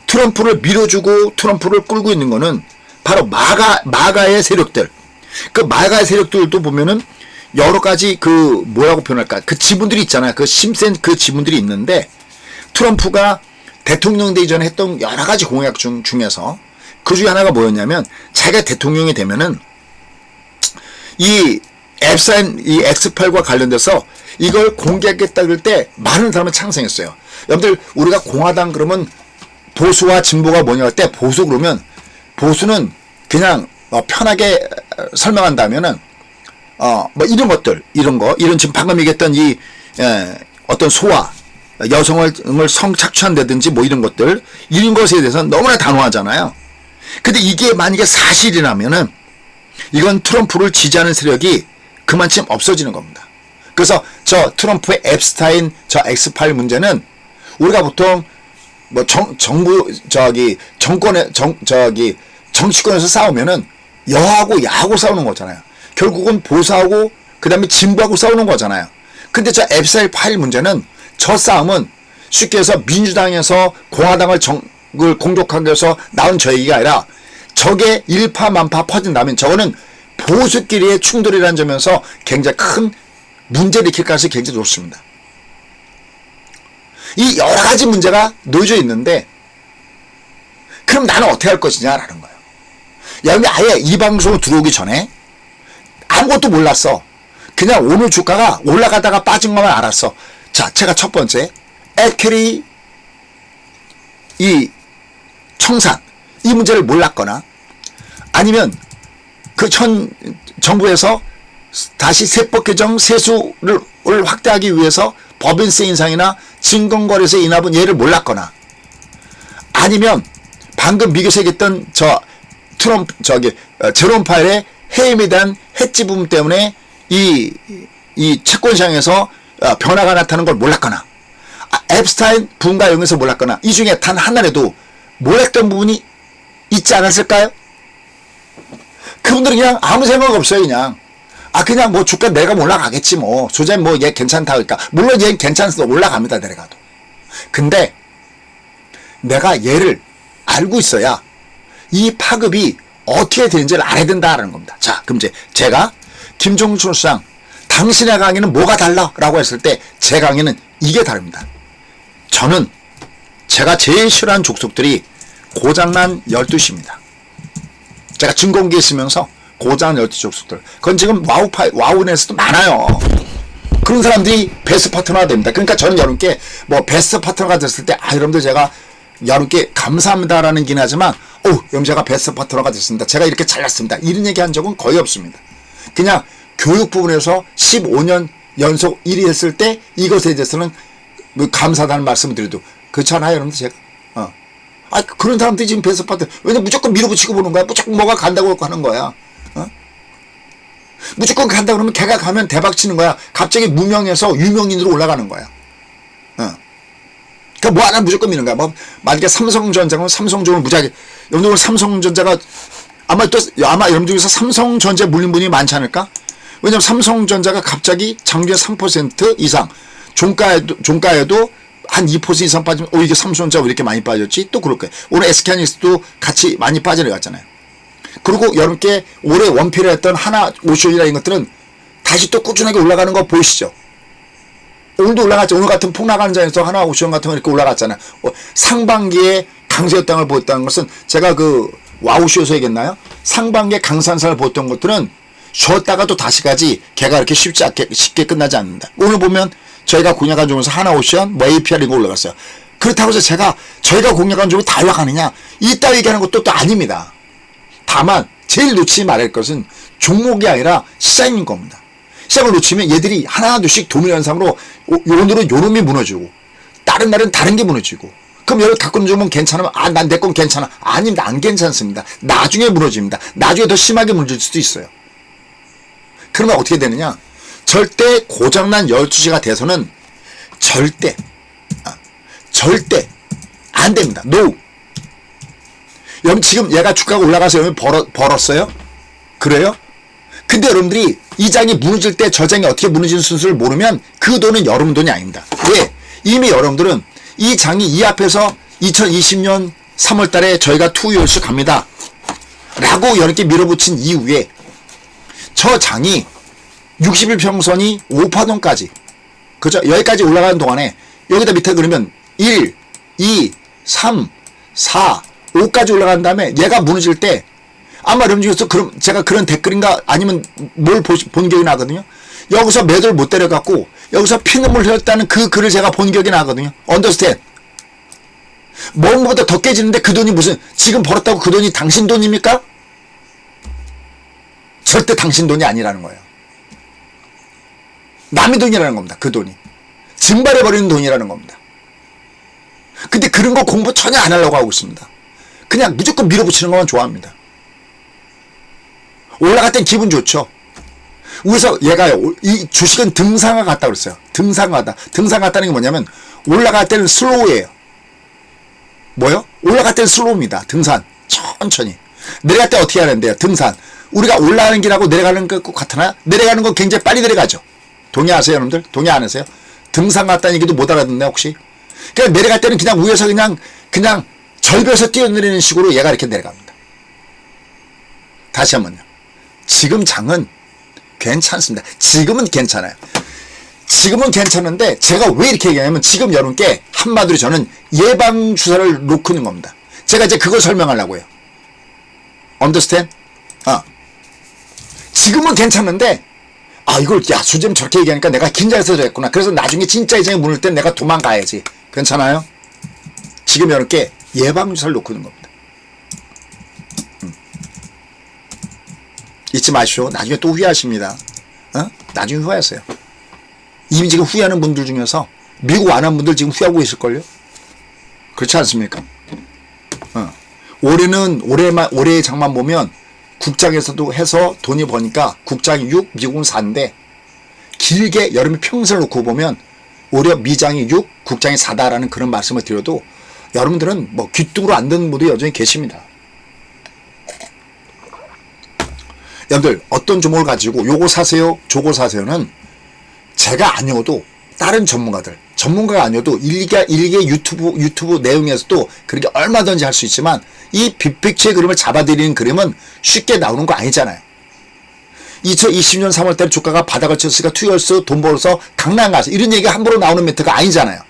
트럼프를 밀어주고 트럼프를 끌고 있는 거는 바로 마가의 세력들. 그 마가의 세력들도 보면은 여러 가지 뭐라고 표현할까? 그 지분들이 있잖아요. 그 심센 그 지분들이 있는데 트럼프가 대통령 되기 전에 했던 여러 가지 공약 중에서 그 중에 하나가 뭐였냐면 자기가 대통령이 되면은 이 앱사인 이 X8과 관련돼서 이걸 공개하겠다 그럴 때 많은 사람은 창생했어요. 여러분들 우리가 공화당 그러면 보수와 진보가 뭐냐 할 때 보수 그러면 보수는 그냥 편하게 설명한다면은 뭐 이런 것들 이런 지금 방금 얘기했던 이 어떤 소아 여성을 성착취한다든지 뭐 이런 것들 이런 것에 대해서는 너무나 단호하잖아요. 근데 이게 만약에 사실이라면은 이건 트럼프를 지지하는 세력이 그만큼 없어지는 겁니다. 그래서 저 트럼프의 앱스타인 저 X8 문제는 우리가 보통 뭐 정치권에서 싸우면은 여하고 야하고 싸우는 거잖아요. 결국은 보수하고 그 다음에 진보하고 싸우는 거잖아요. 근데 저 앱스타인 문제는 저 싸움은 쉽게 해서 민주당에서 공화당을 공격하기 위해서 나온 저 얘기가 아니라 저게 일파만파 퍼진다면 저거는 보수끼리의 충돌이라는 점에서 굉장히 큰 문제를 일으킬 가능성이 굉장히 높습니다. 이 여러 가지 문제가 놓여져 있는데 그럼 나는 어떻게 할 것이냐라는 거예요. 여러분이 아예 이 방송으로 들어오기 전에 아무것도 몰랐어. 그냥 오늘 주가가 올라가다가 빠진 것만 알았어. 자, 제가 첫 번째 에케리 이 청산 이 문제를 몰랐거나 아니면 그 정부에서 다시 세법 개정 세수를 확대하기 위해서 법인세 인상이나 증권거래세 인하분 얘를 몰랐거나 아니면 방금 미국에서 얘기했던 제롬 파웰의 해임에 대한 해지 부분 때문에 이 채권 시장에서 변화가 나타나는 걸 몰랐거나 앱스타인 부분과 연결해서 몰랐거나 이 중에 단 하나라도 몰랐던 부분이 있지 않았을까요? 그분들은 그냥 아무 생각 없어요. 그냥 뭐 주가 내가 올라가겠지 뭐 조자는 뭐 얘 괜찮다 그러니까 물론 얘는 괜찮아서 올라갑니다. 내려가도. 근데 내가 얘를 알고 있어야 이 파급이 어떻게 되는지를 알아야 된다라는 겁니다. 자, 그럼 이제 제가 김종춘 수장 당신의 강의는 뭐가 달라? 라고 했을 때 제 강의는 이게 다릅니다. 저는 제가 제일 싫어하는 족속들이 고장난 12시입니다. 제가 진공기에 있으면서 고장난 12시 족속들. 그건 지금 와우넷에서도 많아요. 그런 사람들이 베스트 파트너가 됩니다. 그러니까 저는 여러분께 뭐 베스트 파트너가 됐을 때 여러분들 제가 여러분께 감사합니다라는 긴 하지만 여러분 제가 베스트 파트너가 됐습니다. 제가 이렇게 잘났습니다. 이런 얘기 한 적은 거의 없습니다. 그냥 교육 부분에서 15년 연속 1위 했을 때 이것에 대해서는 뭐 감사하다는 말씀을 드려도 그렇잖아요. 여러분들 제가 그런 사람들이 지금 베스트 파트너 왜냐면 무조건 밀어붙이고 보는 거야. 무조건 뭐가 간다고 하는 거야. 무조건 간다 그러면 걔가 가면 대박 치는 거야. 갑자기 무명에서 유명인으로 올라가는 거야. 그러니까 뭐 하나 무조건 미는 거야. 뭐 만약에 삼성전자는 삼성전을 무지하게 여러분들 삼성전자가 아마 여러분 중에서 삼성전자 물린 분이 많지 않을까? 왜냐면 삼성전자가 갑자기 작년에 3% 이상 종가에도 한 2% 이상 빠지면 이게 삼성전자가 왜 이렇게 많이 빠졌지? 또 그럴 거예요. 오늘 SK하이닉스도 같이 많이 빠져나갔잖아요. 그리고 여러분께 올해 원피를 했던 하나오션이나 이런 것들은 다시 또 꾸준하게 올라가는 거 보이시죠? 오늘도 올라갔죠. 오늘 같은 폭락하는 장에서 하나오션 같은 거 이렇게 올라갔잖아요. 상반기에 강세였다는 걸 보였다는 것은 제가 그 와우쇼에서 얘기했나요? 상반기에 강산사를 보였던 것들은 쉬었다가 또 다시 가지 걔가 이렇게 쉽게 끝나지 않는다. 오늘 보면 저희가 공략한 종에서 하나오션, 뭐 APR 이거 올라갔어요. 그렇다고 해서 저희가 공략한 종이 다 올라가느냐? 이따 얘기하는 것도 또 아닙니다. 다만 제일 놓치지 말할 것은 종목이 아니라 시장인 겁니다. 시장을 놓치면 얘들이 하나둘씩 도미 현상으로 요런들은 요놈이 무너지고 다른 날은 다른 게 무너지고 그럼 여러분 갖고 있는 종목은 괜찮으면 난 내 건 괜찮아. 아닙니다. 안 괜찮습니다. 나중에 무너집니다. 나중에 더 심하게 무너질 수도 있어요. 그러면 어떻게 되느냐? 절대 고장난 12시가 돼서는 절대 안 됩니다. No. 여러분 지금 얘가 주가가 올라가서 여러분 벌었어요? 그래요? 근데 여러분들이 이 장이 무너질 때 저 장이 어떻게 무너지는 순서를 모르면 그 돈은 여러분 돈이 아닙니다. 왜? 이미 여러분들은 이 장이 이 앞에서 2020년 3월 달에 저희가 투유월수 갑니다. 라고 여러분께 밀어붙인 이후에 저 장이 60일 평선이 5파동까지 그죠? 여기까지 올라가는 동안에 여기다 밑에 그러면 1, 2, 3, 4, 5까지 올라간 다음에 얘가 무너질 때 아마 여러분 중에서 그럼 제가 그런 댓글인가 아니면 뭘 본 기억이 나거든요. 여기서 매도를 못 때려갖고 여기서 피눈물 흘렸다는 그 글을 제가 본 기억이 나거든요. 언더스탠드. 먹은 것보다 더 깨지는데 그 돈이 무슨 지금 벌었다고 그 돈이 당신 돈입니까? 절대 당신 돈이 아니라는 거예요. 남의 돈이라는 겁니다. 그 돈이. 증발해버리는 돈이라는 겁니다. 근데 그런 거 공부 전혀 안 하려고 하고 있습니다. 그냥 무조건 밀어붙이는 것만 좋아합니다. 올라갈 땐 기분 좋죠. 그래서 얘가 이 주식은 등상화 같다 그랬어요. 등상화다. 등상화다는 게 뭐냐면 올라갈 때는 슬로우예요. 뭐요? 올라갈 때는 슬로우입니다. 등산. 천천히. 내려갈 때 어떻게 하는데요? 등산. 우리가 올라가는 길하고 내려가는 것 같으나 내려가는 건 굉장히 빨리 내려가죠. 동의하세요, 여러분들? 동의 안 하세요? 등산 같다는 얘기도 못 알아듣네, 혹시? 그냥 내려갈 때는 그냥 위에서 그냥 절벽에서 뛰어내리는 식으로 얘가 이렇게 내려갑니다. 다시 한번요. 지금 장은 괜찮습니다. 지금은 괜찮아요. 지금은 괜찮은데 제가 왜 이렇게 얘기하냐면 지금 여러분께 한마디로 저는 예방주사를 놓고 있는 겁니다. 제가 이제 그걸 설명하려고요. Understand? 지금은 괜찮은데 이걸 수재님 저렇게 얘기하니까 내가 긴장해서 그랬구나. 그래서 나중에 진짜 이장에 문을 땐 내가 도망가야지. 괜찮아요? 지금 여러분께 예방주사를 놓고 있는 겁니다. 잊지 마시오. 나중에 또 후회하십니다. 나중에 후회하세요. 이미 지금 후회하는 분들 중에서 미국 안 한 분들 지금 후회하고 계실걸요? 그렇지 않습니까? 올해의 장만 보면 국장에서도 해서 돈이 버니까 국장이 6, 미국은 4인데 길게 여러분이 평생을 놓고 보면 오히려 미장이 6, 국장이 4다라는 그런 말씀을 드려도 여러분들은 뭐 귀뚱으로 안 듣는 분도 여전히 계십니다. 여러분들 어떤 종목을 가지고 요거 사세요 저거 사세요는 제가 아니어도 다른 전문가가 아니어도 일개 유튜브 내용에서도 그렇게 얼마든지 할 수 있지만 이 빅픽처의 그림을 잡아들이는 그림은 쉽게 나오는 거 아니잖아요. 2020년 3월달에 주가가 바닥을 쳤으니까 투여해서 돈 벌어서 강남 가서 이런 얘기가 함부로 나오는 멘트가 아니잖아요.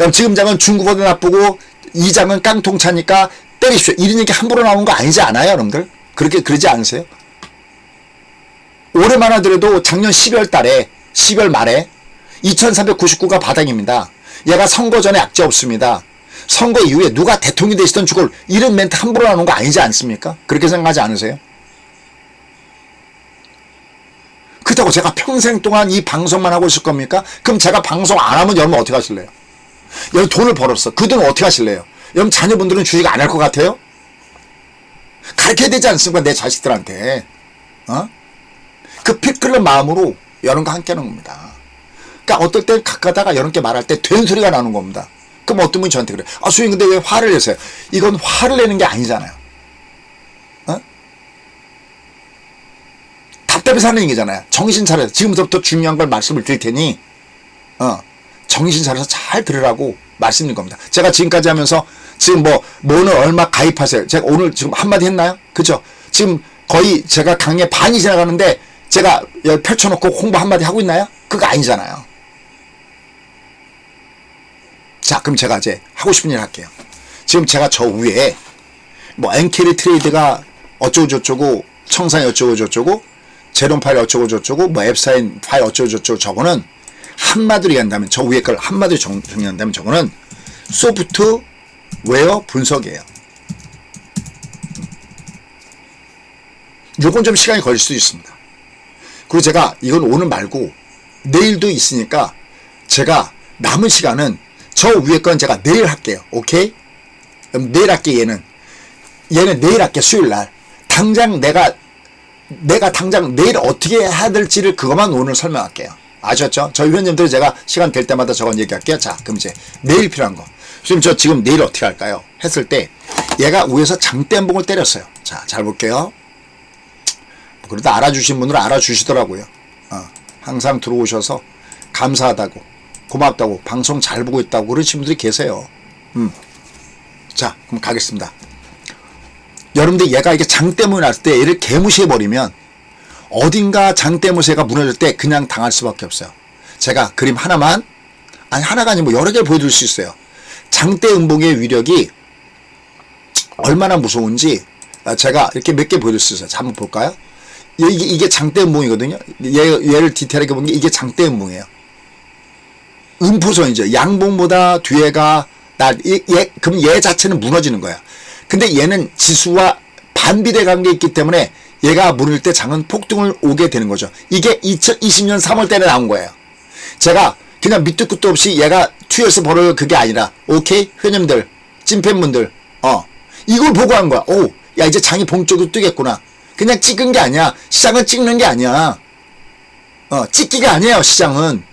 여러분 지금 장은 중국보다 나쁘고 이 장은 깡통차니까 때리십시오. 이런 얘기 함부로 나오는 거 아니지 않아요 여러분들? 그러지 않으세요? 올해만 하더라도 작년 12월 말에 2399가 바닥입니다. 얘가 선거 전에 악재 없습니다. 선거 이후에 누가 대통령이 되시던 죽을 이런 멘트 함부로 나오는 거 아니지 않습니까? 그렇게 생각하지 않으세요? 그렇다고 제가 평생 동안 이 방송만 하고 있을 겁니까? 그럼 제가 방송 안 하면 여러분 어떻게 하실래요? 여러분 돈을 벌었어. 그 돈을 어떻게 하실래요? 여러분 자녀분들은 주식 안 할 것 같아요? 가르쳐야 되지 않습니까? 내 자식들한테. 그 피 끓는 마음으로 여러분과 함께 하는 겁니다. 그러니까 어떨 땐 가까다가 여러분께 말할 때 된 소리가 나오는 겁니다. 그럼 어떤 분이 저한테 그래. 수인 근데 왜 화를 내세요? 이건 화를 내는 게 아니잖아요. 답답해서 하는 얘기잖아요. 정신 차려서 지금부터 중요한 걸 말씀을 드릴 테니 정신 차려서 잘 들으라고 말씀드린 겁니다. 제가 지금까지 하면서 지금 뭐는 얼마 가입하세요. 제가 오늘 지금 한마디 했나요? 그죠? 지금 거의 제가 강의 반이 지나가는데 제가 펼쳐놓고 홍보 한마디 하고 있나요? 그거 아니잖아요. 자, 그럼 제가 이제 하고 싶은 일 할게요. 지금 제가 저 위에 엔캐리 트레이드가 어쩌고저쩌고 청산이 어쩌고저쩌고 제롬 파일 어쩌고저쩌고 앱사인 파일 어쩌고저쩌고 저거는 한마디로 얘기한다면 저 위에 걸 한마디로 정리한다면 저거는 소프트웨어 분석이에요. 요건 좀 시간이 걸릴 수도 있습니다. 그리고 제가 이건 오늘 말고 내일도 있으니까 제가 남은 시간은 저 위에 건 제가 내일 할게요. 오케이? 그럼 내일 할게 얘는 내일 할게 수요일날. 당장 내가 당장 내일 어떻게 해야 될지를 그것만 오늘 설명할게요. 아셨죠? 저희 회원님들 제가 시간 될 때마다 저건 얘기할게요. 자, 그럼 이제 내일 필요한 거. 지금 내일 어떻게 할까요? 했을 때 얘가 위에서 장대한봉을 때렸어요. 자, 잘 볼게요. 그래도 알아주신 분들은 알아주시더라고요. 항상 들어오셔서 감사하다고 고맙다고 방송 잘 보고 있다고 그러신 분들이 계세요. 자, 그럼 가겠습니다. 여러분들 얘가 이게 장대문이 났을 때 얘를 개무시해버리면 어딘가 장대무새가 무너질 때 그냥 당할 수밖에 없어요. 제가 그림 하나가 아니고 여러 개를 보여드릴 수 있어요. 장대음봉의 위력이 얼마나 무서운지 제가 이렇게 몇 개 보여줬어요. 자, 한번 볼까요? 이게 장대 음봉이거든요. 얘를 디테일하게 보는 게 이게 장대 음봉이에요. 음포선이죠. 양봉보다 뒤에가 그럼 얘 자체는 무너지는 거야. 근데 얘는 지수와 반비례 관계에 있기 때문에 얘가 무너질 때 장은 폭등을 오게 되는 거죠. 이게 2020년 3월 달에 나온 거예요. 제가 그냥 밑도 끝도 없이 얘가 튀어서 벌어요. 그게 아니라, 오케이? 회원님들, 찐팬분들, 이걸 보고 한 거야. 오, 야, 이제 장이 본격으로 뜨겠구나. 그냥 찍은 게 아니야. 시장은 찍는 게 아니야. 찍기가 아니에요, 시장은.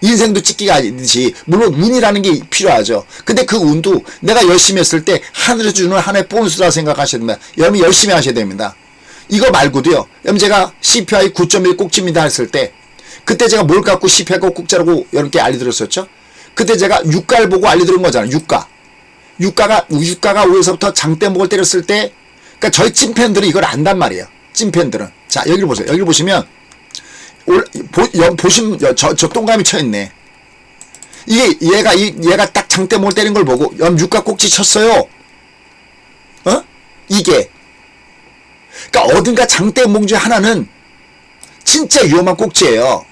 인생도 찍기가 아니듯이, 물론 운이라는 게 필요하죠. 근데 그 운도 내가 열심히 했을 때 하늘에서 주는 하나의 보너스라 생각하셔야 됩니다. 여러분 열심히 하셔야 됩니다. 이거 말고도요, 여러분 제가 CPI 9.1 꼭지입니다 했을 때, 그때 제가 뭘 갖고 CPI가 꼭지라고 여러분께 알려드렸었죠? 그때 제가 유가를 보고 알려드린 거잖아요. 유가가 5에서부터 장대목을 때렸을 때, 그러니까 저희 찐팬들은 이걸 안단 말이에요. 찐팬들은. 자, 여기를 보세요. 여기를 보시면, 보시면, 저 동그라미 쳐있네. 얘가 딱 장대목을 때린 걸 보고, 유가 꼭지 쳤어요. 이게. 그러니까 어딘가 장대목 중에 하나는 진짜 위험한 꼭지예요.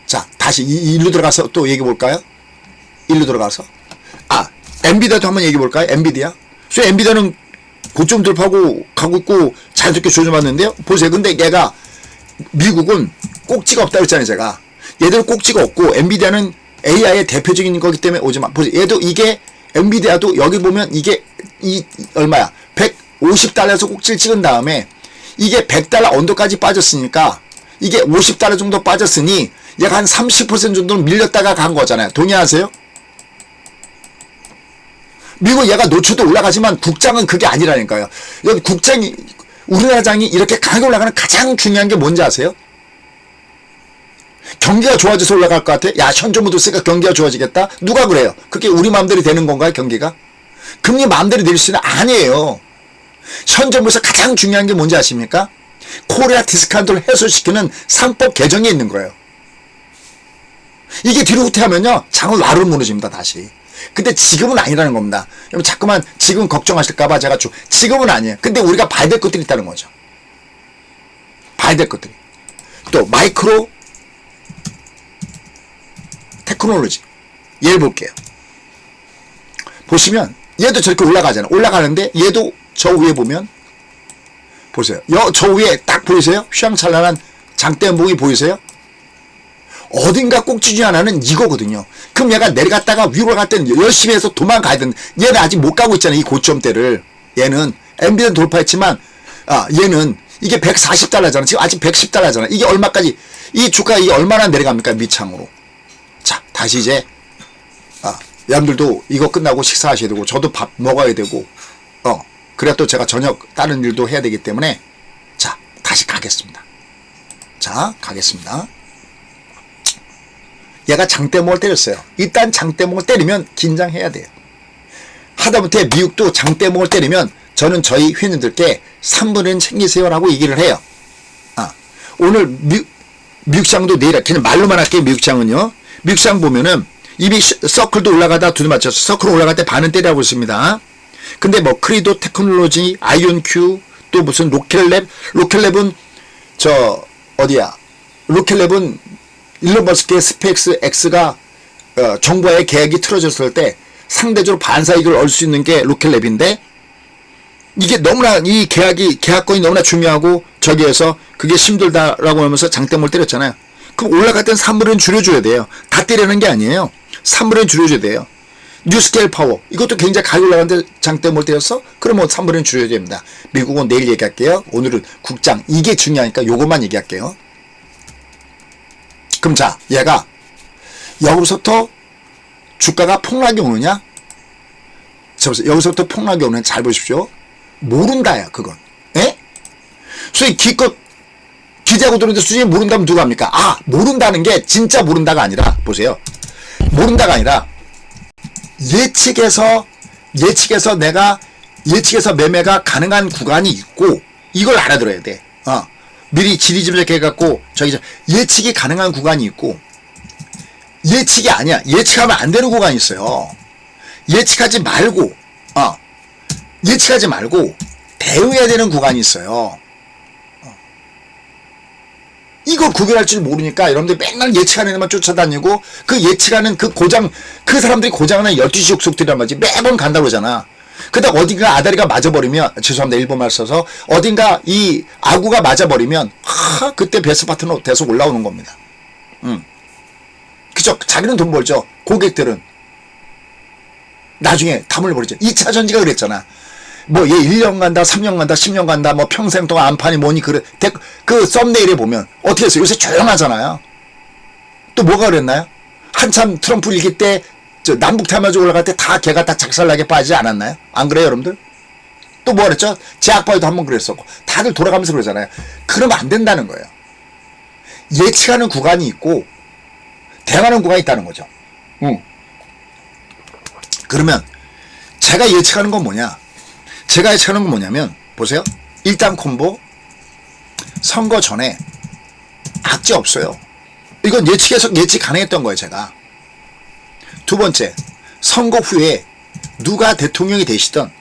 자, 다시 일로 들어가서 또 얘기해 볼까요? 일로 들어가서. 엔비디아도 한번 얘기해 볼까요? 엔비디아. 그래서 엔비디아는 고점 돌파하고 가고 있고 자연스럽게 조정받는데요. 보세요. 근데 얘가 미국은 꼭지가 없다 그랬잖아요. 제가. 얘들 꼭지가 없고 엔비디아는 AI의 대표적인 거기 때문에 오지마. 보세요. 얘도 이게 엔비디아도 여기 보면 이게 얼마야? 150달러에서 꼭지를 찍은 다음에 이게 100달러 언더까지 빠졌으니까 이게 50달러 정도 빠졌으니 얘가 한 30% 정도는 밀렸다가 간 거잖아요. 동의하세요? 미국 얘가 노출도 올라가지만 국장은 그게 아니라니까요. 여기 국장이, 우리나라 장이 이렇게 강하게 올라가는 가장 중요한 게 뭔지 아세요? 경기가 좋아져서 올라갈 것 같아? 야, 현존부도 쓰니까 경기가 좋아지겠다? 누가 그래요? 그게 우리 마음대로 되는 건가요, 경기가? 금리 마음대로 내릴 수는 아니에요. 현존부에서 가장 중요한 게 뭔지 아십니까? 코리아 디스카운트를 해소시키는 상법 개정이 있는 거예요. 이게 뒤로 후퇴하면요, 장은 와르르 무너집니다, 다시. 근데 지금은 아니라는 겁니다. 여러분 자꾸만 지금 걱정하실까봐 제가 지금은 아니에요. 근데 우리가 봐야 될 것들이 있다는 거죠. 봐야 될 것들이. 또 마이크로 테크놀로지. 얘를 볼게요. 보시면 얘도 저렇게 올라가잖아요. 올라가는데 얘도 저 위에 보면 보세요. 저 위에 딱 보이세요? 휘황찬란한 장대음봉이 보이세요? 어딘가 꼭지 중 하나는 이거거든요. 그럼 얘가 내려갔다가 위로 갈 때는 열심히 해서 도망가야 되는, 얘는 아직 못 가고 있잖아요. 이 고점대를. 얘는 엔비디아 돌파했지만 얘는 이게 140달러잖아. 지금 아직 110달러잖아. 이게 얼마까지, 이 주가가 이게 얼마나 내려갑니까? 밑창으로. 자, 다시 이제 여러분들도 이거 끝나고 식사하셔야 되고 저도 밥 먹어야 되고 그래야 또 제가 저녁 다른 일도 해야 되기 때문에 자, 다시 가겠습니다. 자, 가겠습니다. 얘가 장대목을 때렸어요. 일단 장대목을 때리면 긴장해야 돼요. 하다못해 미국도 장대목을 때리면 저는 저희 회원님들께 3분의 1 챙기세요라고 얘기를 해요. 오늘 미국 시장도 내일, 그냥 말로만 할게요. 미국 시장은요. 미국 시장 보면은 이미 서클도 올라가다 두루 맞췄어. 서클 올라갈 때 반은 때리라고 있습니다. 근데 뭐 크리도 테크놀로지, 아이온큐, 또 무슨 로켓랩은 저 어디야? 로켓랩은 일론 머스크의 스페이스 X가 정부와의 계약이 틀어졌을 때 상대적으로 반사이익을 얻을 수 있는 게 로켓랩인데, 이게 너무나 이 계약권이 너무나 중요하고 저기에서 그게 힘들다라고 하면서 장대목을 때렸잖아요. 그럼 올라갈 땐 3분의 1 줄여줘야 돼요. 다 때리는 게 아니에요. 3분의 1 줄여줘야 돼요. 뉴스케일 파워, 이것도 굉장히 가격 올라가는데 장대목을 때렸어? 그러면 3분의 1 줄여야 됩니다. 미국은 내일 얘기할게요. 오늘은 국장, 이게 중요하니까 요것만 얘기할게요. 그럼 자, 얘가 여기서부터 주가가 폭락이 오느냐? 여기서부터 폭락이 오느냐? 잘 보십시오. 모른다야, 그건. 에? 소위 기껏 기대하고 들었는데 수준이 모른다면 누가 합니까? 모른다는 게 진짜 모른다가 아니라, 보세요. 모른다가 아니라 예측에서 매매가 가능한 구간이 있고, 이걸 알아들어야 돼. 미리 지리짐작 해갖고 예측이 가능한 구간이 있고, 예측이 아니야. 예측하면 안 되는 구간이 있어요. 예측하지 말고 대응해야 되는 구간이 있어요. 이걸 구별할 줄 모르니까 여러분들 맨날 예측하는 애만 쫓아다니고 그 예측하는 그 사람들이 고장하는 12시 족속들이란 말이지. 매번 간다고 그러잖아. 그러다 어딘가 아다리가 맞아버리면, 죄송합니다. 일본말 써서, 어딘가 이 아구가 맞아버리면, 그때 베스트 파트너 돼서 올라오는 겁니다. 그죠? 자기는 돈 벌죠. 고객들은. 나중에 다 물려버리죠. 2차 전지가 그랬잖아. 뭐, 얘 1년 간다, 3년 간다, 10년 간다, 뭐, 평생 동안 안 파니 뭐니, 그 썸네일에 보면, 어떻게 했어요? 요새 조용하잖아요. 또 뭐가 그랬나요? 한참 트럼프 일기 때, 남북 테마주 올라갈 때 다 걔가 다 작살나게 빠지지 않았나요? 안 그래요, 여러분들? 또 뭐 그랬죠? 제약바이도 한번 그랬었고. 다들 돌아가면서 그러잖아요. 그러면 안 된다는 거예요. 예측하는 구간이 있고, 대응하는 구간이 있다는 거죠. 그러면, 제가 예측하는 건 뭐냐? 제가 예측하는 건 뭐냐면, 보세요. 일단 콤보, 선거 전에 악재 없어요. 이건 예측 가능했던 거예요, 제가. 두 번째, 선거 후에 누가 대통령이 되시던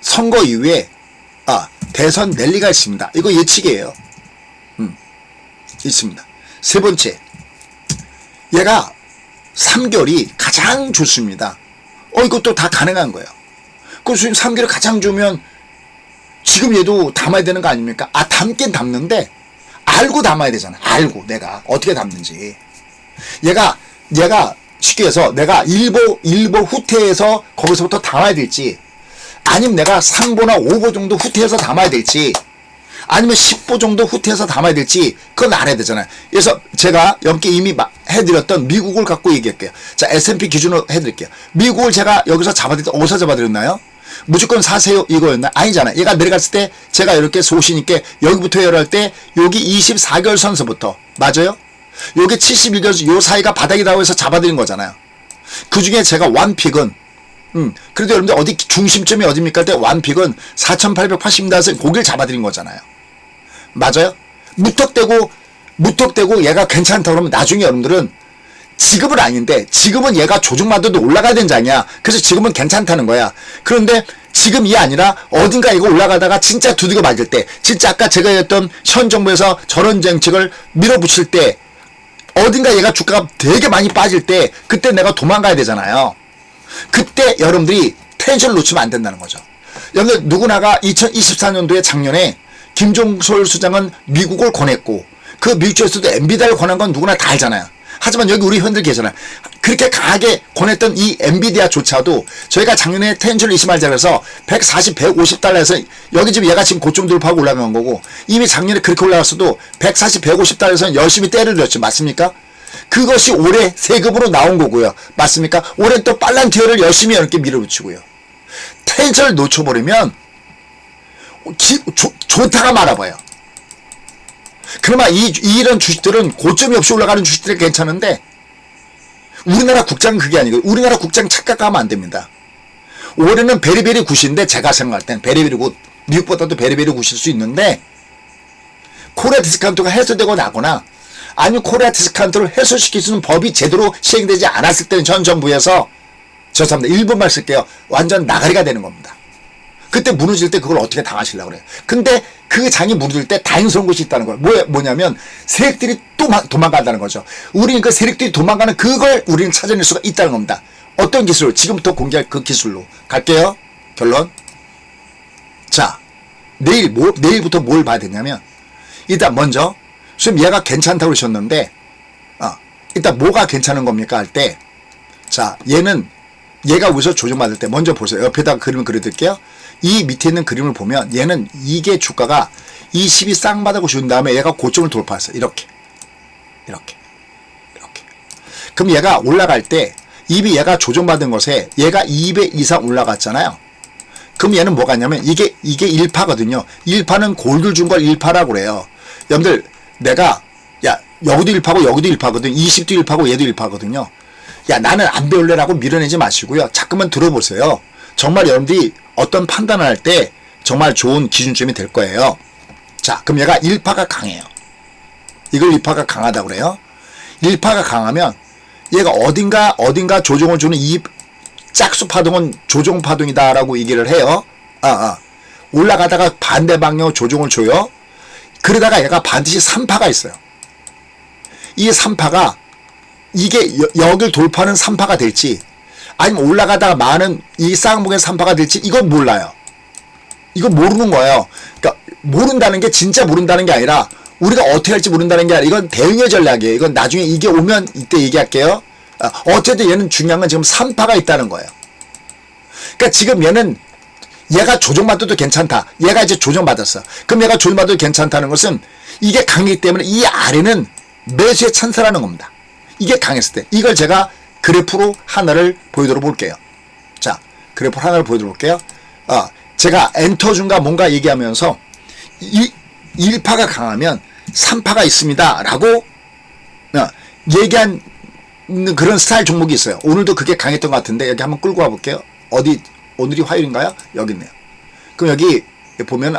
선거 이후에 대선 랠리가 있습니다. 이거 예측이에요. 있습니다. 세 번째, 얘가 3개월이 가장 좋습니다. 이것도 다 가능한 거예요. 그래서 3개월 가장 좋으면 지금 얘도 담아야 되는 거 아닙니까? 담긴 담는데 알고 담아야 되잖아. 알고 내가 어떻게 담는지. 얘가 쉽게 해서 내가 일보 후퇴해서 거기서부터 담아야 될지, 아니면 내가 3보나 5보 정도 후퇴해서 담아야 될지, 아니면 10보 정도 후퇴해서 담아야 될지, 그건 알아야 되잖아요. 그래서 제가 여기 이미 해드렸던 미국을 갖고 얘기할게요. 자, S&P 기준으로 해드릴게요. 미국을 제가 여기서 어디서 잡아드렸나요? 무조건 사세요 이거였나? 아니잖아. 얘가 내려갔을 때 제가 이렇게 소신 있게 여기부터 열할 때 여기 24개월 선서부터, 맞아요? 요게 71개월, 요 사이가 바닥이라고 해서 잡아드린 거잖아요. 그 중에 제가 완픽은, 그래도 여러분들 어디 중심점이 어딥니까? 할 때 완픽은 4,880m에서 고기를 잡아드린 거잖아요. 맞아요? 무턱대고 얘가 괜찮다 그러면 나중에 여러분들은 지금은 아닌데, 지금은 얘가 조정받아도 올라가야 되는 장이야. 그래서 지금은 괜찮다는 거야. 그런데 지금이 아니라 어딘가 이거 올라가다가 진짜 두들겨 맞을 때, 진짜 아까 제가 했던 현 정부에서 저런 정책을 밀어붙일 때, 어딘가 얘가 주가가 되게 많이 빠질 때, 그때 내가 도망가야 되잖아요. 그때 여러분들이 텐션을 놓치면 안 된다는 거죠. 여러분들 누구나가 2024년도에 작년에 김종솔 수장은 미국을 권했고, 그 미국 쪽에서도 엔비디아를 권한 건 누구나 다 알잖아요. 하지만 여기 우리 회원들 계잖아요. 그렇게 강하게 권했던 이 엔비디아조차도 저희가 작년에 텐션을 잊지 말자 그래서 140, 150달러에서 여기 지금 얘가 지금 고점 돌파하고 올라간 거고, 이미 작년에 그렇게 올라갔어도 140, 150달러에서 열심히 때려들였죠. 맞습니까? 그것이 올해 세금으로 나온 거고요. 맞습니까? 올해 또 빨란 티어를 열심히 이렇게 밀어붙이고요. 텐션을 놓쳐버리면 좋다가 말아봐요. 그나마 이런 주식들은 고점이 없이 올라가는 주식들이 괜찮은데, 우리나라 국장은 그게 아니고, 우리나라 국장 착각하면 안 됩니다. 올해는 베리베리 굿인데, 제가 생각할 땐 베리베리 굿, 미국보다도 베리베리 굿일 수 있는데, 코리아 디스카운트가 해소되고 나거나, 아니면 코리아 디스카운트를 해소시킬 수 있는 법이 제대로 시행되지 않았을 때는 전 정부에서, 죄송합니다. 일본말 쓸게요. 완전 나가리가 되는 겁니다. 그때 무너질 때 그걸 어떻게 당하시려고 그래요. 근데 그 장이 무너질 때 다행스러운 것이 있다는 거예요. 뭐냐면 세력들이 또 도망간다는 거죠. 우리는 그 세력들이 도망가는 그걸 우리는 찾아낼 수가 있다는 겁니다. 어떤 기술로? 지금부터 공개할 그 기술로 갈게요. 결론. 자, 내일부터 뭘 봐야 되냐면, 일단 먼저 지금 얘가 괜찮다고 그러셨는데, 일단 뭐가 괜찮은 겁니까 할 때, 자, 얘가 우선 조정받을 때 먼저 보세요. 옆에다가 그림을 그려드릴게요. 이 밑에 있는 그림을 보면 얘는 이게 주가가 20이 쌍바닥을 준 다음에 얘가 고점을 돌파했어요. 이렇게. 그럼 얘가 올라갈 때 이미 얘가 조정받은 것에 얘가 2배 이상 올라갔잖아요. 그럼 얘는 뭐가 있냐면 이게 1파거든요. 1파는 골드 준 걸 1파라고 그래요. 여러분들 내가 여기도 1파고 여기도 1파거든. 20도 1파고 얘도 1파거든요. 나는 안 배울래라고 밀어내지 마시고요. 자꾸만 들어보세요. 정말 여러분들이 어떤 판단을 할 때 정말 좋은 기준점이 될 거예요. 자, 그럼 얘가 1파가 강해요. 이걸 1파가 강하다고 그래요. 1파가 강하면 얘가 어딘가 조정을 주는 이 짝수 파동은 조종 파동이다라고 얘기를 해요. 올라가다가 반대 방향 조종을 줘요. 그러다가 얘가 반드시 3파가 있어요. 이 3파가 이게 여길 돌파하는 3파가 될지 아니면 올라가다가 많은 이 쌍봉의 3파가 될지 이건 몰라요. 이건 모르는 거예요. 그러니까 모른다는 게 진짜 모른다는 게 아니라 우리가 어떻게 할지 모른다는 게 아니라 이건 대응의 전략이에요. 이건 나중에 이게 오면 이때 얘기할게요. 어쨌든 얘는 중요한 건 지금 3파가 있다는 거예요. 그러니까 지금 얘는 얘가 조정받아도 괜찮다. 얘가 이제 조정받았어. 그럼 얘가 조정받아도 괜찮다는 것은 이게 강하기 때문에 이 아래는 매수의 찬스라는 겁니다. 이게 강했을 때. 이걸 제가 그래프로 하나를 보여드려 볼게요. 자, 그래프 하나를 보여드려 볼게요. 제가 엔터 중과 뭔가 얘기하면서 1파가 강하면 3파가 있습니다. 라고 얘기한 그런 스타일 종목이 있어요. 오늘도 그게 강했던 것 같은데 여기 한번 끌고 와볼게요. 어디 오늘이 화요일인가요? 여기 있네요. 그럼 여기 보면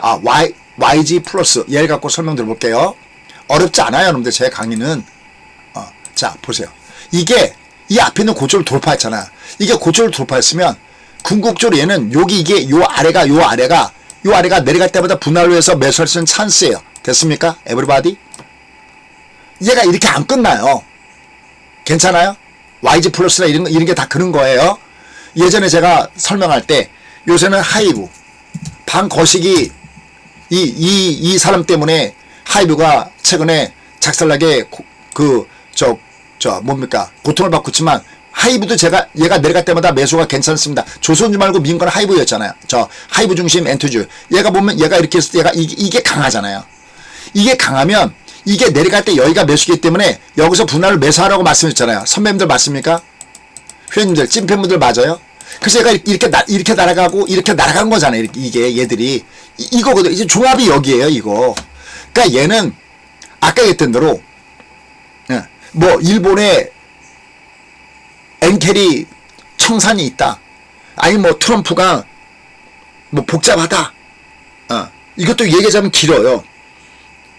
YG 플러스 얘를 갖고 설명드려 볼게요. 어렵지 않아요. 여러분들 제 강의는 자 보세요. 이게 이 앞에 있는 고점을 돌파했잖아. 이게 고점을 돌파했으면 궁극적으로 얘는 여기 이게 요 아래가 내려갈 때마다 분할로 해서 매수할 수 있는 찬스예요. 됐습니까? 에브리바디? 얘가 이렇게 안 끝나요. 괜찮아요? YG 플러스나 이런 게 다 그런 거예요. 예전에 제가 설명할 때 요새는 하이브 방거시기 이 사람 때문에 하이브가 최근에 작살나게 뭡니까 고통을 받고 있지만 하이브도 얘가 내려갈 때마다 매수가 괜찮습니다. 조선주 말고 민건 하이브였잖아요. 저 하이브 중심 엔투주 얘가 보면 얘가 이렇게 했을 때 얘가 이게 강하잖아요. 이게 강하면 이게 내려갈 때 여기가 매수기 때문에 여기서 분할을 매수하라고 말씀했잖아요. 선배님들 맞습니까? 회원님들 찐팬분들 맞아요? 그래서 얘가 이렇게 날아가고 이렇게 날아간 거잖아요. 이게 얘들이 이거거든. 이제 종합이 여기에요. 이거. 그러니까 얘는 아까 얘기했던 대로 뭐 일본에 엔켈이 청산이 있다. 아니 뭐 트럼프가 뭐 복잡하다. 이것도 얘기하자면 길어요.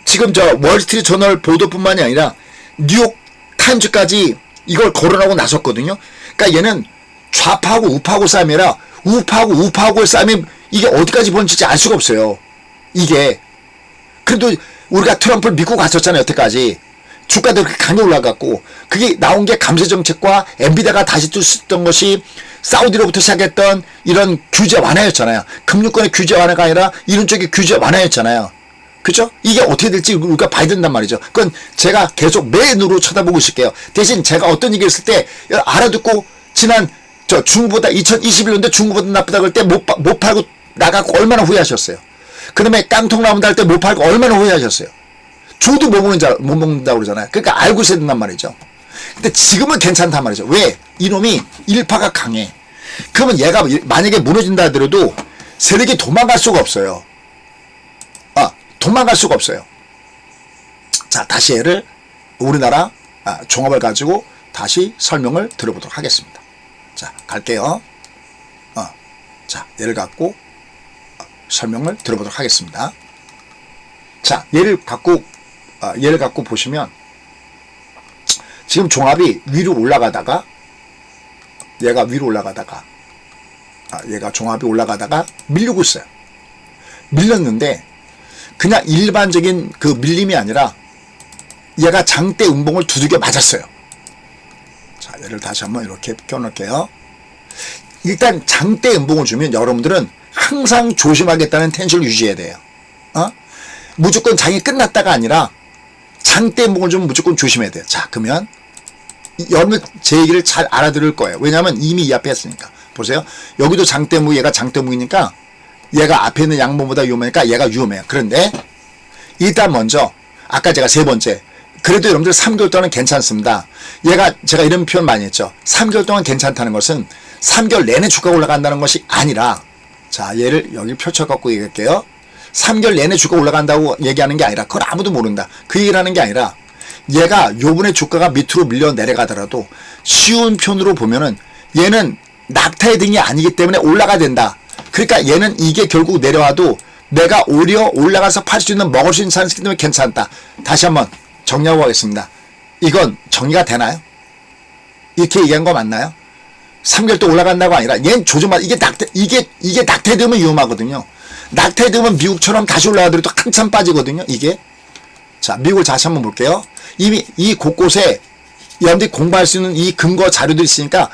지금 저 월스트리트 저널 보도뿐만이 아니라 뉴욕 타임즈까지 이걸 거론하고 나섰거든요. 그러니까 얘는 좌파하고 우파하고 싸움이 아니라 우파하고 우파하고의 싸움이 이게 어디까지 번질지 알 수가 없어요. 이게 그래도 우리가 트럼프를 믿고 갔었잖아요. 여태까지 주가도 그렇게 강하게 올라갔고 그게 나온 게 감세 정책과 엔비디아가 다시 뚫었던 것이 사우디로부터 시작했던 이런 규제 완화였잖아요. 금융권의 규제 완화가 아니라 이런 쪽의 규제 완화였잖아요. 그죠? 이게 어떻게 될지 우리가 봐야 된단 말이죠. 그건 제가 계속 매 눈으로 쳐다보고 있을게요. 대신 제가 어떤 얘기 했을 때 알아듣고 지난 중국보다 2021년도에 중국보다 나쁘다 그럴 때 못 팔고 나가고 얼마나 후회하셨어요. 그 다음에 깡통 나온다 할 때 못 팔고 얼마나 후회하셨어요. 저도 못 먹는다고 그러잖아요. 그러니까 알고 있어야 된단 말이죠. 근데 지금은 괜찮단 말이죠. 왜? 이놈이 1파가 강해. 그러면 얘가 만약에 무너진다 하더라도 세력이 도망갈 수가 없어요. 도망갈 수가 없어요. 자, 다시 얘를 우리나라 종합을 가지고 다시 설명을 들어보도록 하겠습니다. 자, 갈게요. 자, 얘를 갖고 설명을 들어보도록 하겠습니다. 자, 얘를 갖고 보시면 지금 종합이 위로 올라가다가 얘가 종합이 올라가다가 밀리고 있어요. 밀렸는데 그냥 일반적인 그 밀림이 아니라 얘가 장대 음봉을 두들겨 맞았어요. 자, 얘를 다시 한번 이렇게 껴놓을게요. 일단 장대 음봉을 주면 여러분들은 항상 조심하겠다는 텐션을 유지해야 돼요. 무조건 장이 끝났다가 아니라 장대 음봉을 주면 무조건 조심해야 돼요. 자, 그러면 여러분 제 얘기를 잘 알아들을 거예요. 왜냐하면 이미 이 앞에 했으니까. 보세요. 여기도 장대 음봉, 얘가 장대 음봉이니까 얘가 앞에 있는 양봉보다 위험하니까 얘가 위험해요. 그런데 일단 먼저 아까 제가 세 번째 그래도 여러분들 3개월 동안 괜찮습니다. 제가 이런 표현 많이 했죠. 3개월 동안 괜찮다는 것은 3개월 내내 주가가 올라간다는 것이 아니라 자, 얘를 여기 펼쳐갖고 얘기할게요. 3개월 내내 주가 올라간다고 얘기하는 게 아니라 그걸 아무도 모른다. 그 얘기를 하는 게 아니라 얘가 요번에 주가가 밑으로 밀려 내려가더라도 쉬운 편으로 보면은 얘는 낙타의 등이 아니기 때문에 올라가야 된다. 그러니까 얘는 이게 결국 내려와도 내가 오히려 올라가서 팔 수 있는 먹을 수 있는 찬스이기 때문에 괜찮다. 다시 한번 정리하고 가겠습니다. 이건 정리가 되나요? 이렇게 얘기한 거 맞나요? 3개월 또 올라간다고 아니라 얘는 조정만 이게 낙태되면 위험하거든요. 낙태되면 미국처럼 다시 올라가더라도 한참 빠지거든요. 이게. 자, 미국을 다시 한번 볼게요. 이미 이 곳곳에 여러분들이 공부할 수 있는 이 근거 자료들이 있으니까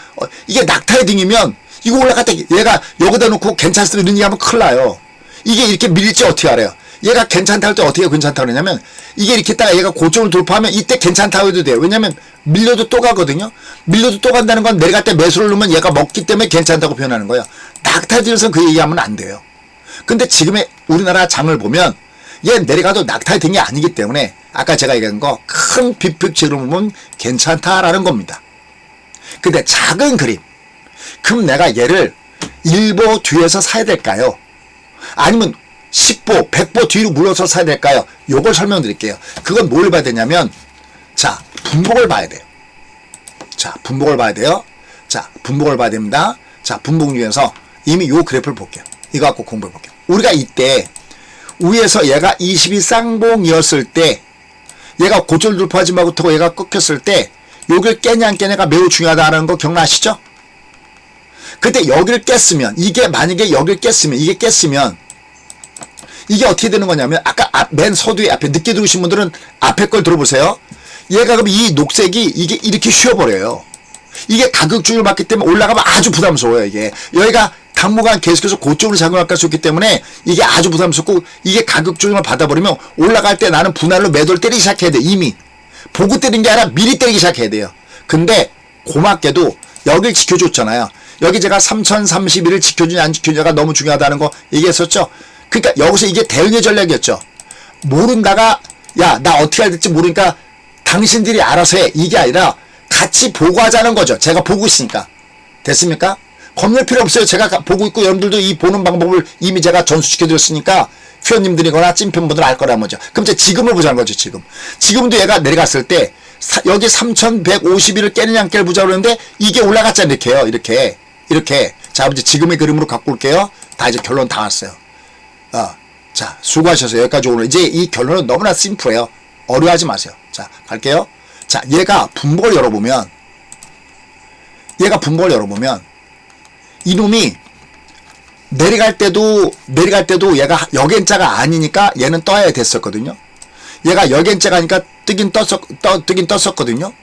이게 낙타의 등이면 이거 올라갔다 얘가 여기다 놓고 괜찮습니다 이런 얘기하면 큰일 나요. 이게 이렇게 밀릴지 어떻게 알아요? 얘가 괜찮다 할 때 어떻게 괜찮다고 그러냐면 이게 이렇게 있다가 얘가 고점을 돌파하면 이때 괜찮다고 해도 돼요. 왜냐면 밀려도 또 가거든요. 밀려도 또 간다는 건 내려갈 때 매수를 넣으면 얘가 먹기 때문에 괜찮다고 표현하는 거예요. 낙타들에서는 그 얘기하면 안 돼요. 근데 지금의 우리나라 장을 보면 얘 내려가도 낙타의 등이 아니기 때문에 아까 제가 얘기한 거 큰 빅픽처로 보면 괜찮다라는 겁니다. 근데 작은 그림, 그럼 내가 얘를 1보 뒤에서 사야 될까요? 아니면 10보, 100보 뒤로 물러서 사야 될까요? 요걸 설명드릴게요. 그건 뭘 봐야 되냐면, 자, 분봉을 봐야 돼요. 자, 분봉을 봐야 돼요. 자, 분봉을 봐야 됩니다. 자, 분봉 중에서 이미 요 그래프를 볼게요. 이거 갖고 공부해 볼게요. 우리가 이때 위에서 얘가 22 쌍봉이었을 때 얘가 고점을 돌파하지 못하고 얘가 꺾였을 때 여기를 깨냐 안 깨냐가 매우 중요하다는 거 기억나시죠? 근데 여기를 깼으면 이게 만약에 여기를 깼으면 이게 어떻게 되는 거냐면 아까 맨 서두에 앞에 늦게 들어오신 분들은 앞에 걸 들어보세요. 얘가 그럼 이 녹색이 이게 이렇게 쉬어버려요. 이게 가격주의를 맞기 때문에 올라가면 아주 부담스러워요. 이게 여기가 당분간 계속해서 고점으로 작용할 수 있기 때문에 이게 아주 부담스럽고 이게 가격주의를 받아버리면 올라갈 때 나는 분할로 매도를 때리기 시작해야 돼. 이미 보고 때린 게 아니라 미리 때리기 시작해야 돼요. 근데 고맙게도 여길 지켜줬잖아요. 여기 제가 3031을 지켜주냐 안 지켜주냐가 너무 중요하다는 거 얘기했었죠. 그러니까 여기서 이게 대응의 전략이었죠. 모른다가 야 나 어떻게 해야 될지 모르니까 당신들이 알아서 해. 이게 아니라 같이 보고 하자는 거죠. 제가 보고 있으니까. 됐습니까? 겁낼 필요 없어요. 제가 보고 있고 여러분들도 이 보는 방법을 이미 제가 전수시켜드렸으니까 회원님들이거나 찐팬분들 알 거란 거죠. 그럼 이제 지금을 보자는 거죠. 지금도 얘가 내려갔을 때 여기 3151을 깨느냐 안 깨를 보자고 그러는데 이게 올라갔잖아요. 이렇게요. 이렇게. 자, 이제 지금의 그림으로 갖고 올게요. 다 이제 결론 다 왔어요. 자, 수고하셨어요. 여기까지 오늘 이제 이 결론은 너무나 심플해요. 어려워하지 마세요. 자, 갈게요. 자, 얘가 분봉을 열어보면 이놈이 내려갈 때도 얘가 역엔자가 아니니까 얘는 떠야 됐었거든요. 얘가 역엔자가 아니니까 뜨긴 떴었거든요.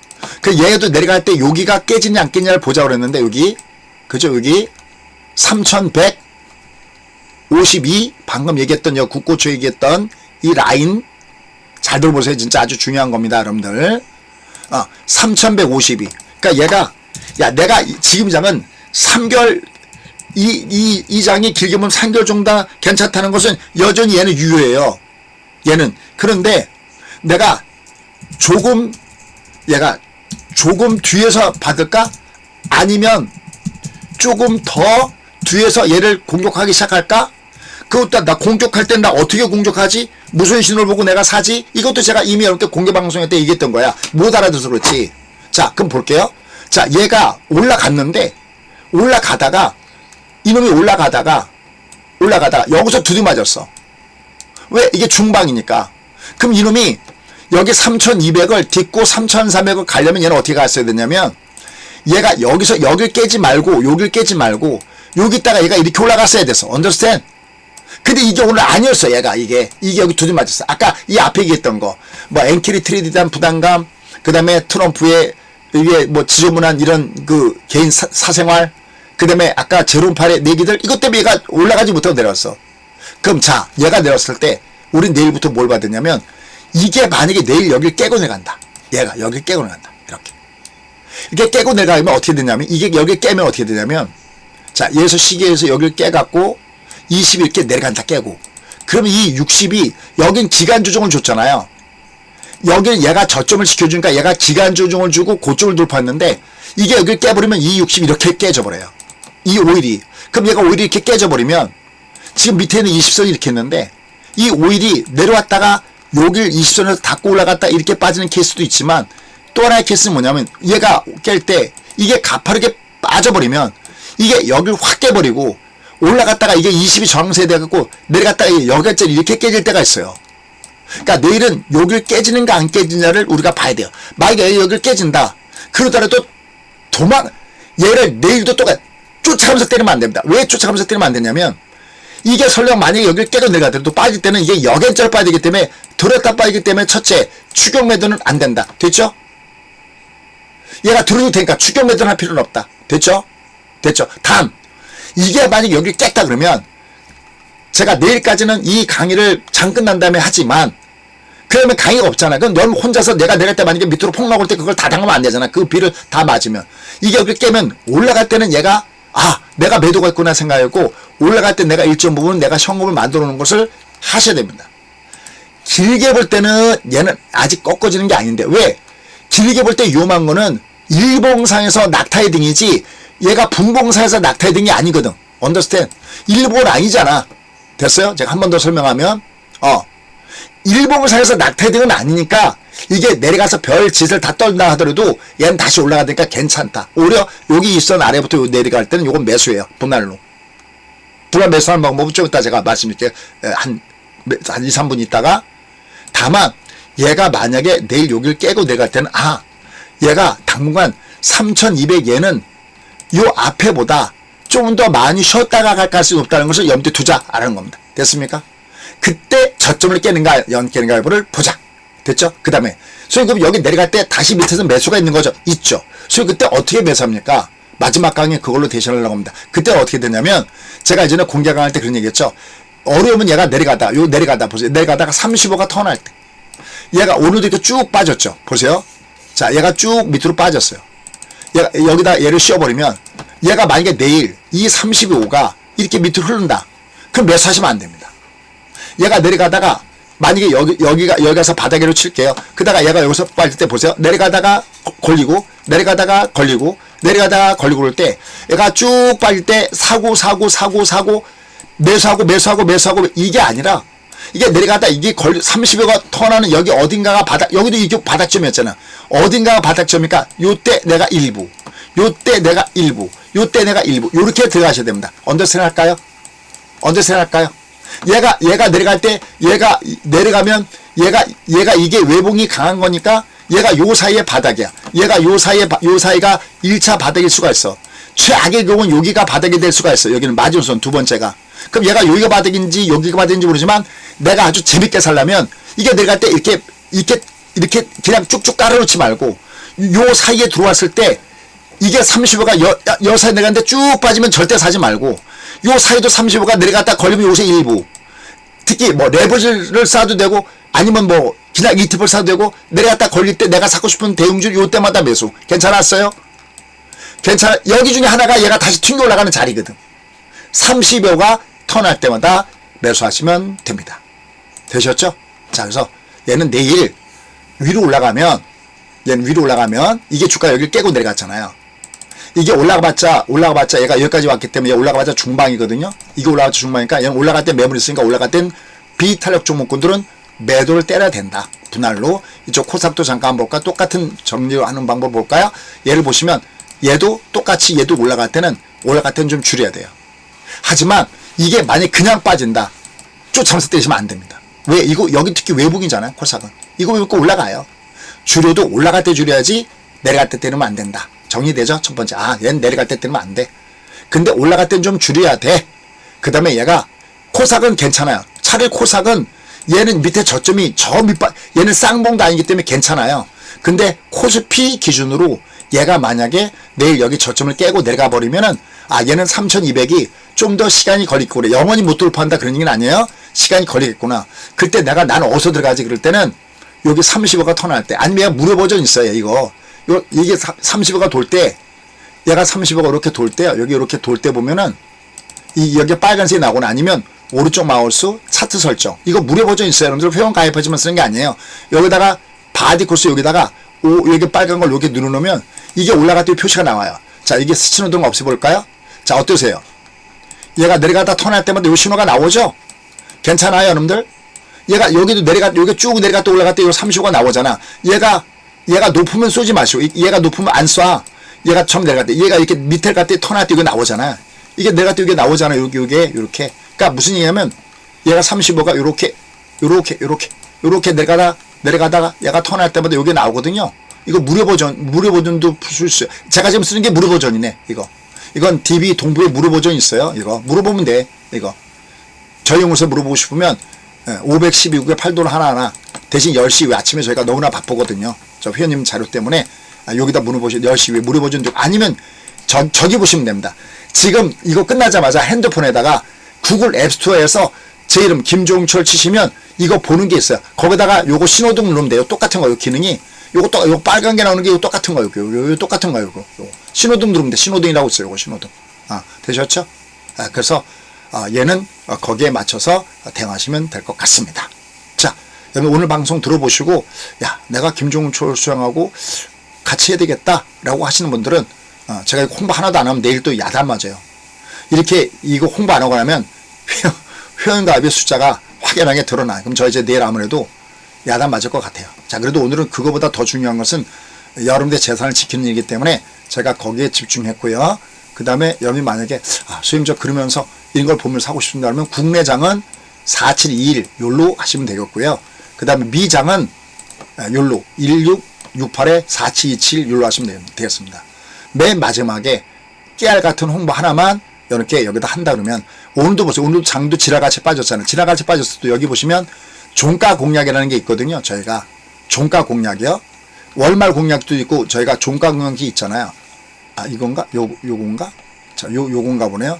그 얘도 내려갈 때 여기가 깨지냐 안 깨지냐를 보자고 그랬는데 여기 그죠? 여기 3152 방금 얘기했던 국고초 얘기했던 이 라인 잘 들어보세요. 진짜 아주 중요한 겁니다, 여러분들. 3152. 그러니까 얘가 야 내가 지금 장은 3개월 이 장이 길게 보면 3개월 정도 괜찮다는 것은 여전히 얘는 유효해요. 얘는 그런데 내가 얘가 조금 뒤에서 받을까? 아니면 조금 더 뒤에서 얘를 공격하기 시작할까? 그것도 나 공격할 땐 나 어떻게 공격하지? 무슨 신호를 보고 내가 사지? 이것도 제가 이미 여러분께 공개방송할 때 얘기했던 거야. 못 알아들어서 그렇지. 자, 그럼 볼게요. 자, 얘가 올라갔는데 올라가다가 이놈이 올라가다가 여기서 두드 맞았어. 왜? 이게 중방이니까. 그럼 이놈이 여기 3200을 딛고 3300을 가려면 얘는 어떻게 갔어야 되냐면 얘가 여기서 여길 깨지 말고 여길 깨지 말고 여기다가 얘가 이렇게 올라갔어야 됐어. understand? 근데 이게 오늘 아니었어. 얘가 이게 여기 두드 맞았어. 아까 이 앞에 얘기했던 거 뭐 엔캐리 트레이드에 대한 부담감, 그 다음에 트럼프의 이게 뭐 지저분한 이런 그 개인 사생활, 그 다음에 아까 제롬팔의 내기들 이것 때문에 얘가 올라가지 못하고 내려왔어. 그럼 자, 얘가 내려왔을 때 우린 내일부터 뭘 받았냐면 이게 만약에 내일 여길 깨고 내려간다. 얘가 여길 깨고 내려간다. 이렇게 깨고 내려가면 어떻게 되냐면 이게 여길 깨면 어떻게 되냐면 자, 얘에서 시계에서 여길 깨갖고 20 이렇게 내려간다 깨고 그러면 이 60이 여긴 기간 조정을 줬잖아요. 여길 얘가 저점을 지켜주니까 얘가 기간 조정을 주고 고점을 돌파했는데 이게 여길 깨버리면 이 60이 이렇게 깨져버려요. 이 오일이. 그럼 얘가 오일이 이렇게 깨져버리면 지금 밑에는 20선이 이렇게 했는데 이 오일이 내려왔다가 여길 20선에서 닫고 올라갔다 이렇게 빠지는 케이스도 있지만 또 하나의 케이스는 뭐냐면 얘가 깰 때 이게 가파르게 빠져버리면 이게 여길 확 깨버리고 올라갔다가 이게 20이 저항세에 돼갖고 내려갔다가 여기까지 이렇게 깨질 때가 있어요. 그러니까 내일은 여길 깨지는가 안 깨지냐를 우리가 봐야 돼요. 만약에 여길 깨진다. 그러더라도 얘를 내일도 똑같 쫓아가면서 때리면 안 됩니다. 왜 쫓아가면서 때리면 안 되냐면 이게 설령 만약에 여기를 깨고 내려가더라도 빠질 때는 이게 역행절 빠지기 때문에 들었다 빠지기 때문에 첫째 추격 매도는 안 된다. 됐죠? 얘가 들어도 되니까 추격 매도는 할 필요는 없다. 됐죠? 됐죠? 다음 이게 만약에 여기를 깼다 그러면 제가 내일까지는 이 강의를 장 끝난 다음에 하지만 그러면 강의가 없잖아. 그럼 넌 혼자서 내가 내릴 때 만약에 밑으로 폭락 올 때 그걸 다 당하면 안 되잖아. 그 비를 다 맞으면. 이게 여기를 깨면 올라갈 때는 얘가 내가 매도가 있구나 생각하고 올라갈 때 내가 일정 부분 내가 현금을 만들어 놓은 것을 하셔야 됩니다. 길게 볼 때는 얘는 아직 꺾어지는 게 아닌데 왜? 길게 볼 때 위험한 거는 일봉상에서 낙타의 등이지 얘가 분봉상에서 낙타의 등이 아니거든. 언더스탠드. 일봉은 아니잖아. 됐어요? 제가 한 번 더 설명하면 일봉상에서 낙타의 등은 아니니까 이게 내려가서 별 짓을 다 떨다 하더라도 얘는 다시 올라가니까 괜찮다. 오히려 여기 있던 아래부터 내려갈 때는 요건 매수예요. 분할로. 분할 매수하는 방법은 좀 이따 제가 말씀드릴게요. 한 2, 3분 있다가. 다만 얘가 만약에 내일 여기를 깨고 내려갈 때는 얘가 당분간 3200 얘는 요 앞에보다 좀 더 많이 쉬었다가 갈 가능성이 높다는 것을 염두에 두자라는 겁니다. 됐습니까? 그때 저점을 깨는가 깨는가 여부를 보자. 됐죠? 그 다음에 그럼 여기 내려갈 때 다시 밑에서 매수가 있는 거죠? 있죠. 그때 어떻게 매수합니까? 마지막 강의에 그걸로 대신하려고 합니다. 그때 어떻게 되냐면 제가 예전에 공개 강할 때 그런 얘기했죠. 어려우면 얘가 내려가다 보세요. 내려가다가 35가 턴할 때 얘가 오늘도 이렇게 쭉 빠졌죠. 보세요. 자, 얘가 쭉 밑으로 빠졌어요. 얘가 여기다 얘를 씌워버리면 얘가 만약에 내일 이 35가 이렇게 밑으로 흐른다. 그럼 매수하시면 안 됩니다. 얘가 내려가다가 만약에 여기 가서 바닥으로 칠게요. 그다가 얘가 여기서 빠질 때 보세요. 내려가다가 걸리고 내려가다가 걸리고 내려가다가 걸리고 그럴 때 얘가 쭉 빠질 때 사고 매수하고 이게 아니라 이게 내려가다 이게 30여가 턴하는 여기 어딘가가 여기도 이게 바닥점이었잖아. 어딘가가 바닥점이니까 요때 내가 일부 요때 내가 일부 요렇게 들어가셔야 됩니다. 언더스탠드 할까요? 얘가 내려갈 때 얘가 내려가면 얘가 이게 외봉이 강한 거니까 얘가 요 사이에 바닥이야. 얘가 요 사이가 1차 바닥일 수가 있어. 최악의 경우는 여기가 바닥이 될 수가 있어. 여기는 마지노선 두 번째가. 그럼 얘가 여기가 바닥인지 여기가 바닥인지 모르지만 내가 아주 재밌게 살려면 이게 내려갈 때 이렇게 그냥 쭉쭉 깔아놓지 말고 요 사이에 들어왔을 때 이게 35가 여 사이 내려갔는데 쭉 빠지면 절대 사지 말고 요 사이도 35가 내려갔다 걸리면 요새 일부 특히 뭐 레버리지를 싸도 되고 아니면 뭐 그냥 ETF를 사도 되고 내려갔다 걸릴 때 내가 사고 싶은 대형주 요 때마다 매수. 괜찮았어요? 여기 중에 하나가 얘가 다시 튕겨 올라가는 자리거든. 30여가 턴할 때마다 매수하시면 됩니다. 되셨죠? 자, 그래서 얘는 내일 위로 올라가면 이게 주가 여기를 깨고 내려갔잖아요. 이게 올라가봤자 얘가 여기까지 왔기 때문에 올라가봤자 중방이거든요. 이게 올라가봤자 중방이니까 얘는 올라갈 때 매물이 있으니까 올라갈 땐 비탄력 종목군들은 매도를 때려야 된다. 분할로. 이쪽 코스닥도 잠깐 볼까? 똑같은 정리를 하는 방법 볼까요? 얘를 보시면 얘도 똑같이 얘도 올라갈 때는 좀 줄여야 돼요. 하지만 이게 만약에 그냥 빠진다. 쫓아면서 때리시면 안 됩니다. 왜? 이거 여기 특히 외국이잖아요. 코스닥은. 이거 왜 올라가요? 줄여도 올라갈 때 줄여야지 내려갈 때 때리면 안 된다. 정리되죠? 첫 번째. 얘는 내려갈 때 때리면 안 돼. 근데 올라갈 땐 좀 줄여야 돼. 그 다음에 얘가 코스닥은 괜찮아요. 차라리 코스닥은 얘는 밑에 저점이 얘는 쌍봉도 아니기 때문에 괜찮아요. 근데 코스피 기준으로 얘가 만약에 내일 여기 저점을 깨고 내려가 버리면은 얘는 3200이 좀 더 시간이 걸리겠구나. 영원히 못 돌파한다 그런 얘기는 아니에요. 시간이 걸리겠구나. 그때 나는 어디서 들어가지 그럴 때는 여기 35가 턴할 때 아니면 무료 버전 있어요. 이게 35가 돌 때 얘가 35가 이렇게 돌 때 여기 이렇게 돌 때 보면은 여기 빨간색이 나오거나 아니면 오른쪽 마우스 차트 설정 이거 무료 버전 있어요. 여러분들 회원 가입하지만 쓰는 게 아니에요. 여기다가 바디 코스 여기다가 여기 빨간 걸 이렇게 누르면 이게 올라갈 때 표시가 나와요. 자, 이게 신호등 없애볼까요? 자, 어떠세요? 얘가 내려가다 턴할 때마다 요 신호가 나오죠? 괜찮아요, 여러분들? 얘가 여기 쭉 내려갔다 올라갈 때 요 35가 나오잖아. 얘가 높으면 쏘지 마시고, 얘가 높으면 안 쏴. 얘가 처음 내려갈 때, 얘가 이렇게 밑에 갈 때 턴할 때 이거 나오잖아. 이게 내려갈 때 이게 나오잖아. 요게, 요렇게. 그러니까 무슨 얘기냐면, 얘가 35가 요렇게 내려가다가 얘가 턴할 때마다 요게 나오거든요. 이거 무료 버전도 풀 수, 제가 지금 쓰는 게 무료 버전이네, 이거. 이건 DB 동부에 무료 버전이 있어요. 이거. 물어보면 돼, 이거. 저희 연구소에 물어보고 싶으면, 512국에 $8 하나하나. 대신 10시 이후에 아침에 저희가 너무나 바쁘거든요. 저 회원님 자료 때문에. 여기다 물어보시면 10시 이후에 무료 버전도, 아니면 저기 보시면 됩니다. 지금 이거 끝나자마자 핸드폰에다가 구글 앱스토어에서 제 이름 김종철 치시면 이거 보는 게 있어요. 거기다가 요거 신호등 누르면 돼요. 똑같은 거요, 기능이. 요거 빨간 게 나오는 게 요거 똑같은 거요. 요거 똑같은 거요. 요거. 신호등 누르면 돼. 신호등이라고 있어요. 요거 신호등. 되셨죠? 그래서 얘는 거기에 맞춰서 대응하시면 될 것 같습니다. 자, 여러분 오늘 방송 들어보시고, 야, 내가 김종철 수장하고 같이 해야 되겠다라고 하시는 분들은 제가 홍보 하나도 안 하면 내일 또 야단 맞아요. 이렇게 이거 홍보 안 하고 나면 회원가입의 숫자가 확연하게 드러나요. 그럼 저 이제 내일 아무래도 야단 맞을 것 같아요. 자, 그래도 오늘은 그거보다 더 중요한 것은 여러분들의 재산을 지키는 일이기 때문에 제가 거기에 집중했고요. 그 다음에 여러분이 만약에 선생님 저 그러면서 이런 걸 보면서 하고 싶습니다 하면 국내장은 4721 요로 하시면 되겠고요. 그 다음에 미장은 요로 1668에 4727 요로 하시면 되겠습니다. 맨 마지막에 깨알 같은 홍보 하나만 이렇게 여기다 한다 그러면, 오늘도 보세요. 오늘도 장도 지라같이 빠졌잖아요. 지라같이 빠졌을 때 여기 보시면 종가 공략이라는 게 있거든요. 저희가 종가 공략이요. 월말 공략도 있고 저희가 종가 공략이 있잖아요. 이건가? 요건가? 자, 요건가 보네요.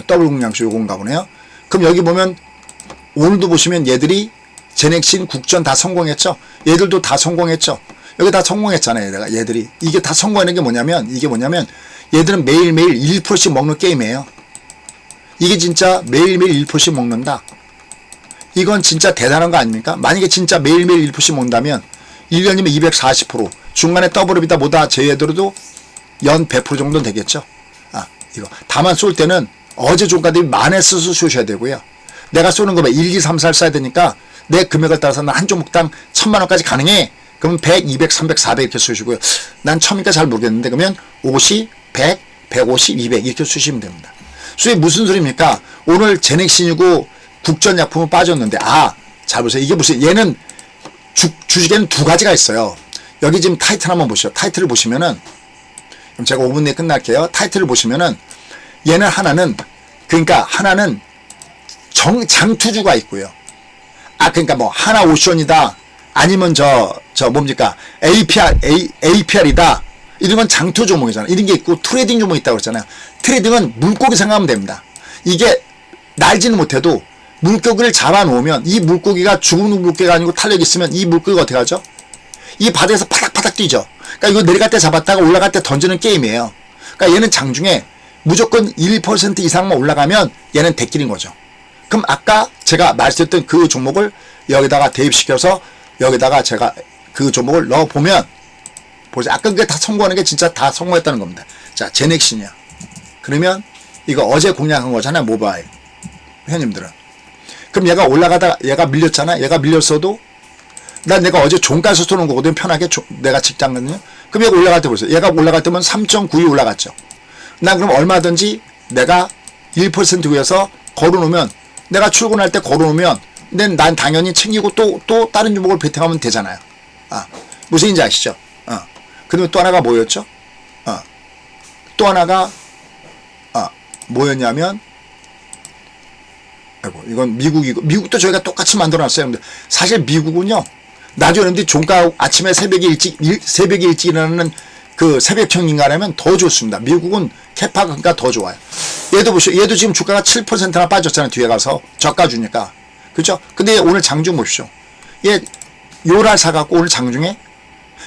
더블 공략수 요건가 보네요. 그럼 여기 보면 오늘도 보시면 얘들이 제넥신 국전 다 성공했죠. 얘들도 다 성공했죠. 여기 다 성공했잖아요. 얘들이. 이게 다 성공하는 게 뭐냐면, 얘들은 매일매일 1%씩 먹는 게임이에요. 이게 진짜 매일매일 1%씩 먹는다. 이건 진짜 대단한 거 아닙니까? 만약에 진짜 매일매일 1%씩 먹는다면 1년이면 240%, 중간에 더블업이다 뭐다 제외하더라도 연 100% 정도는 되겠죠. 이거. 다만 쏠 때는 어제 종가들이 만에 써서 쏘셔야 되고요. 내가 쏘는 거면 1, 2, 3, 4를 써야 되니까 내 금액을 따라서 난 한 종목당 1000만원까지 가능해. 그러면 100, 200, 300, 400 이렇게 쏘시고요. 난 처음이니까 잘 모르겠는데, 그러면 50, 100, 150, 200 이렇게 쏘시면 됩니다. 수익 무슨 소리입니까? 오늘 제넥신이고 국전약품은 빠졌는데, 잘 보세요. 이게 무슨, 얘는 주식에는 두 가지가 있어요. 여기 지금 타이틀 한번 보시죠. 타이틀을 보시면은, 그럼 제가 5분 내에 끝날게요. 타이틀을 보시면은, 얘는 하나는 장투주가 있고요. 그러니까 뭐, 하나오션이다. 아니면 뭡니까? APR이다. 이런 건 장투 종목이잖아요. 이런 게 있고 트레이딩 종목이 있다고 그랬잖아요. 트레이딩은 물고기 생각하면 됩니다. 이게 날지는 못해도 물고기를 잡아놓으면, 이 물고기가 죽은 물고기가 아니고 탄력이 있으면 이 물고기가 어떻게 하죠? 이 바다에서 파닥파닥 뛰죠. 그러니까 이거 내려갈 때 잡았다가 올라갈 때 던지는 게임이에요. 그러니까 얘는 장중에 무조건 1% 이상만 올라가면 얘는 대길인 거죠. 그럼 아까 제가 말씀드렸던 그 종목을 여기다가 대입시켜서 여기다가 제가 그 종목을 넣어보면, 보세요. 아까 그게 다 성공하는 게 진짜 다 성공했다는 겁니다. 자, 제넥신이야. 그러면 이거 어제 공략한 거잖아요. 모바일. 회원님들은. 그럼 얘가 올라가다가 얘가 밀렸잖아. 얘가 밀렸어도 내가 어제 종가에서 쏘는 거거든. 편하게 내가 직장거든요. 그럼 얘가 올라갈 때 보세요. 얘가 올라갈 때면 3.92 올라갔죠. 난 그럼 얼마든지 내가 1% 위에서 걸어놓으면, 내가 출근할 때 걸어놓으면 난 당연히 챙기고 또 다른 종목을 베팅하면 되잖아요. 무슨 인지 아시죠? 그다음에 또 하나가 뭐였죠? 또 하나가 뭐였냐면, 이건 미국이고, 미국도 저희가 똑같이 만들어놨어요. 근데 사실 미국은요, 나중에 종가 아침에 새벽에 일찍 일어나는 그 새벽형 인간이면 더 좋습니다. 미국은 캐파가 더 좋아요. 얘도 보시오. 얘도 지금 주가가 7%나 빠졌잖아요. 뒤에 가서 저가 주니까. 그죠? 근데 오늘 장중 보십시오. 얘 요날 사갖고 오늘 장중에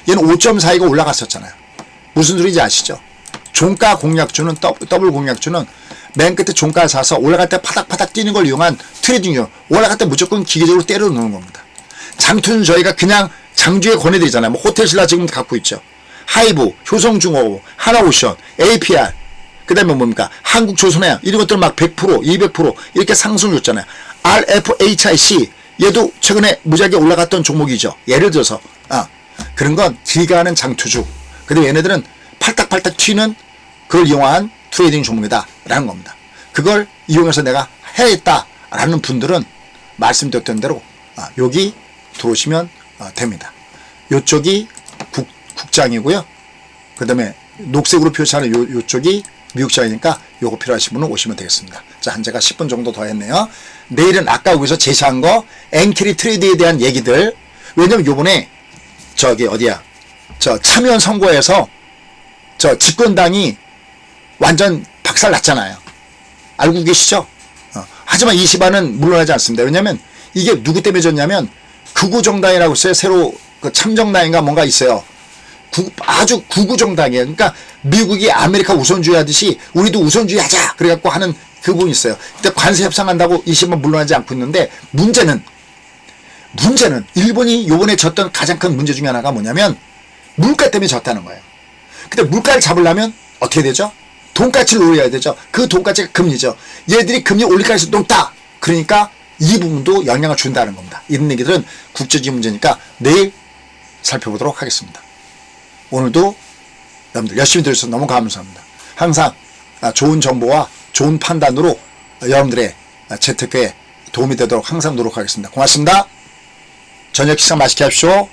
얘는 5.42가 올라갔었잖아요. 무슨 소리인지 아시죠? 종가 공략주는, 더블 공략주는 맨 끝에 종가를 사서 올라갈 때 파닥파닥 뛰는 걸 이용한 트레이딩용. 올라갈 때 무조건 기계적으로 때려 놓는 겁니다. 장투는 저희가 그냥 장주에 권해드리잖아요. 뭐 호텔신라 지금 갖고 있죠. 하이브, 효성중공업, 하나오션, APR, 그 다음에 뭡니까? 한국조선해양, 이런 것들 막 100%, 200% 이렇게 상승 줬잖아요. RFHIC, 얘도 최근에 무지하게 올라갔던 종목이죠. 예를 들어서, 그런 건 길게 하는 장투주. 근데 얘네들은 팔딱팔딱 튀는 그걸 이용한 트레이딩 종목이다. 라는 겁니다. 그걸 이용해서 내가 해야겠다라는 분들은 말씀드렸던 대로, 여기 들어오시면 됩니다. 요쪽이 국장이고요. 그 다음에 녹색으로 표시하는 요쪽이 미국장이니까 요거 필요하신 분은 오시면 되겠습니다. 자, 한 제가 10분 정도 더 했네요. 내일은 아까 여기서 제시한 거 엔캐리 트레이드에 대한 얘기들. 왜냐면 요번에 저기 어디야 참여연 선거에서 집권당이 완전 박살 났잖아요. 알고 계시죠? 하지만 이 시반은 물러나지 않습니다. 왜냐면 이게 누구 때문에 졌냐면 극우정당이라고 있어요. 새로 참정당인가 뭔가 있어요. 아주 극우정당이에요. 그러니까 미국이 아메리카 우선주의 하듯이 우리도 우선주의 하자 그래갖고 하는 그 부분이 있어요. 근데 관세 협상한다고 이 시반 물러나지 않고 있는데 문제는 일본이 요번에 졌던 가장 큰 문제 중에 하나가 뭐냐면 물가 때문에 졌다는 거예요. 근데 물가를 잡으려면 어떻게 되죠? 돈가치를 올려야 되죠. 그 돈가치가 금리죠. 얘들이 금리 올릴 가능성이 높다. 그러니까 이 부분도 영향을 준다는 겁니다. 이런 얘기들은 국제적인 문제니까 내일 살펴보도록 하겠습니다. 오늘도 여러분들 열심히 들으셔서 너무 감사합니다. 항상 좋은 정보와 좋은 판단으로 여러분들의 재테크에 도움이 되도록 항상 노력하겠습니다. 고맙습니다. 저녁 식사 맛있게 하십시오.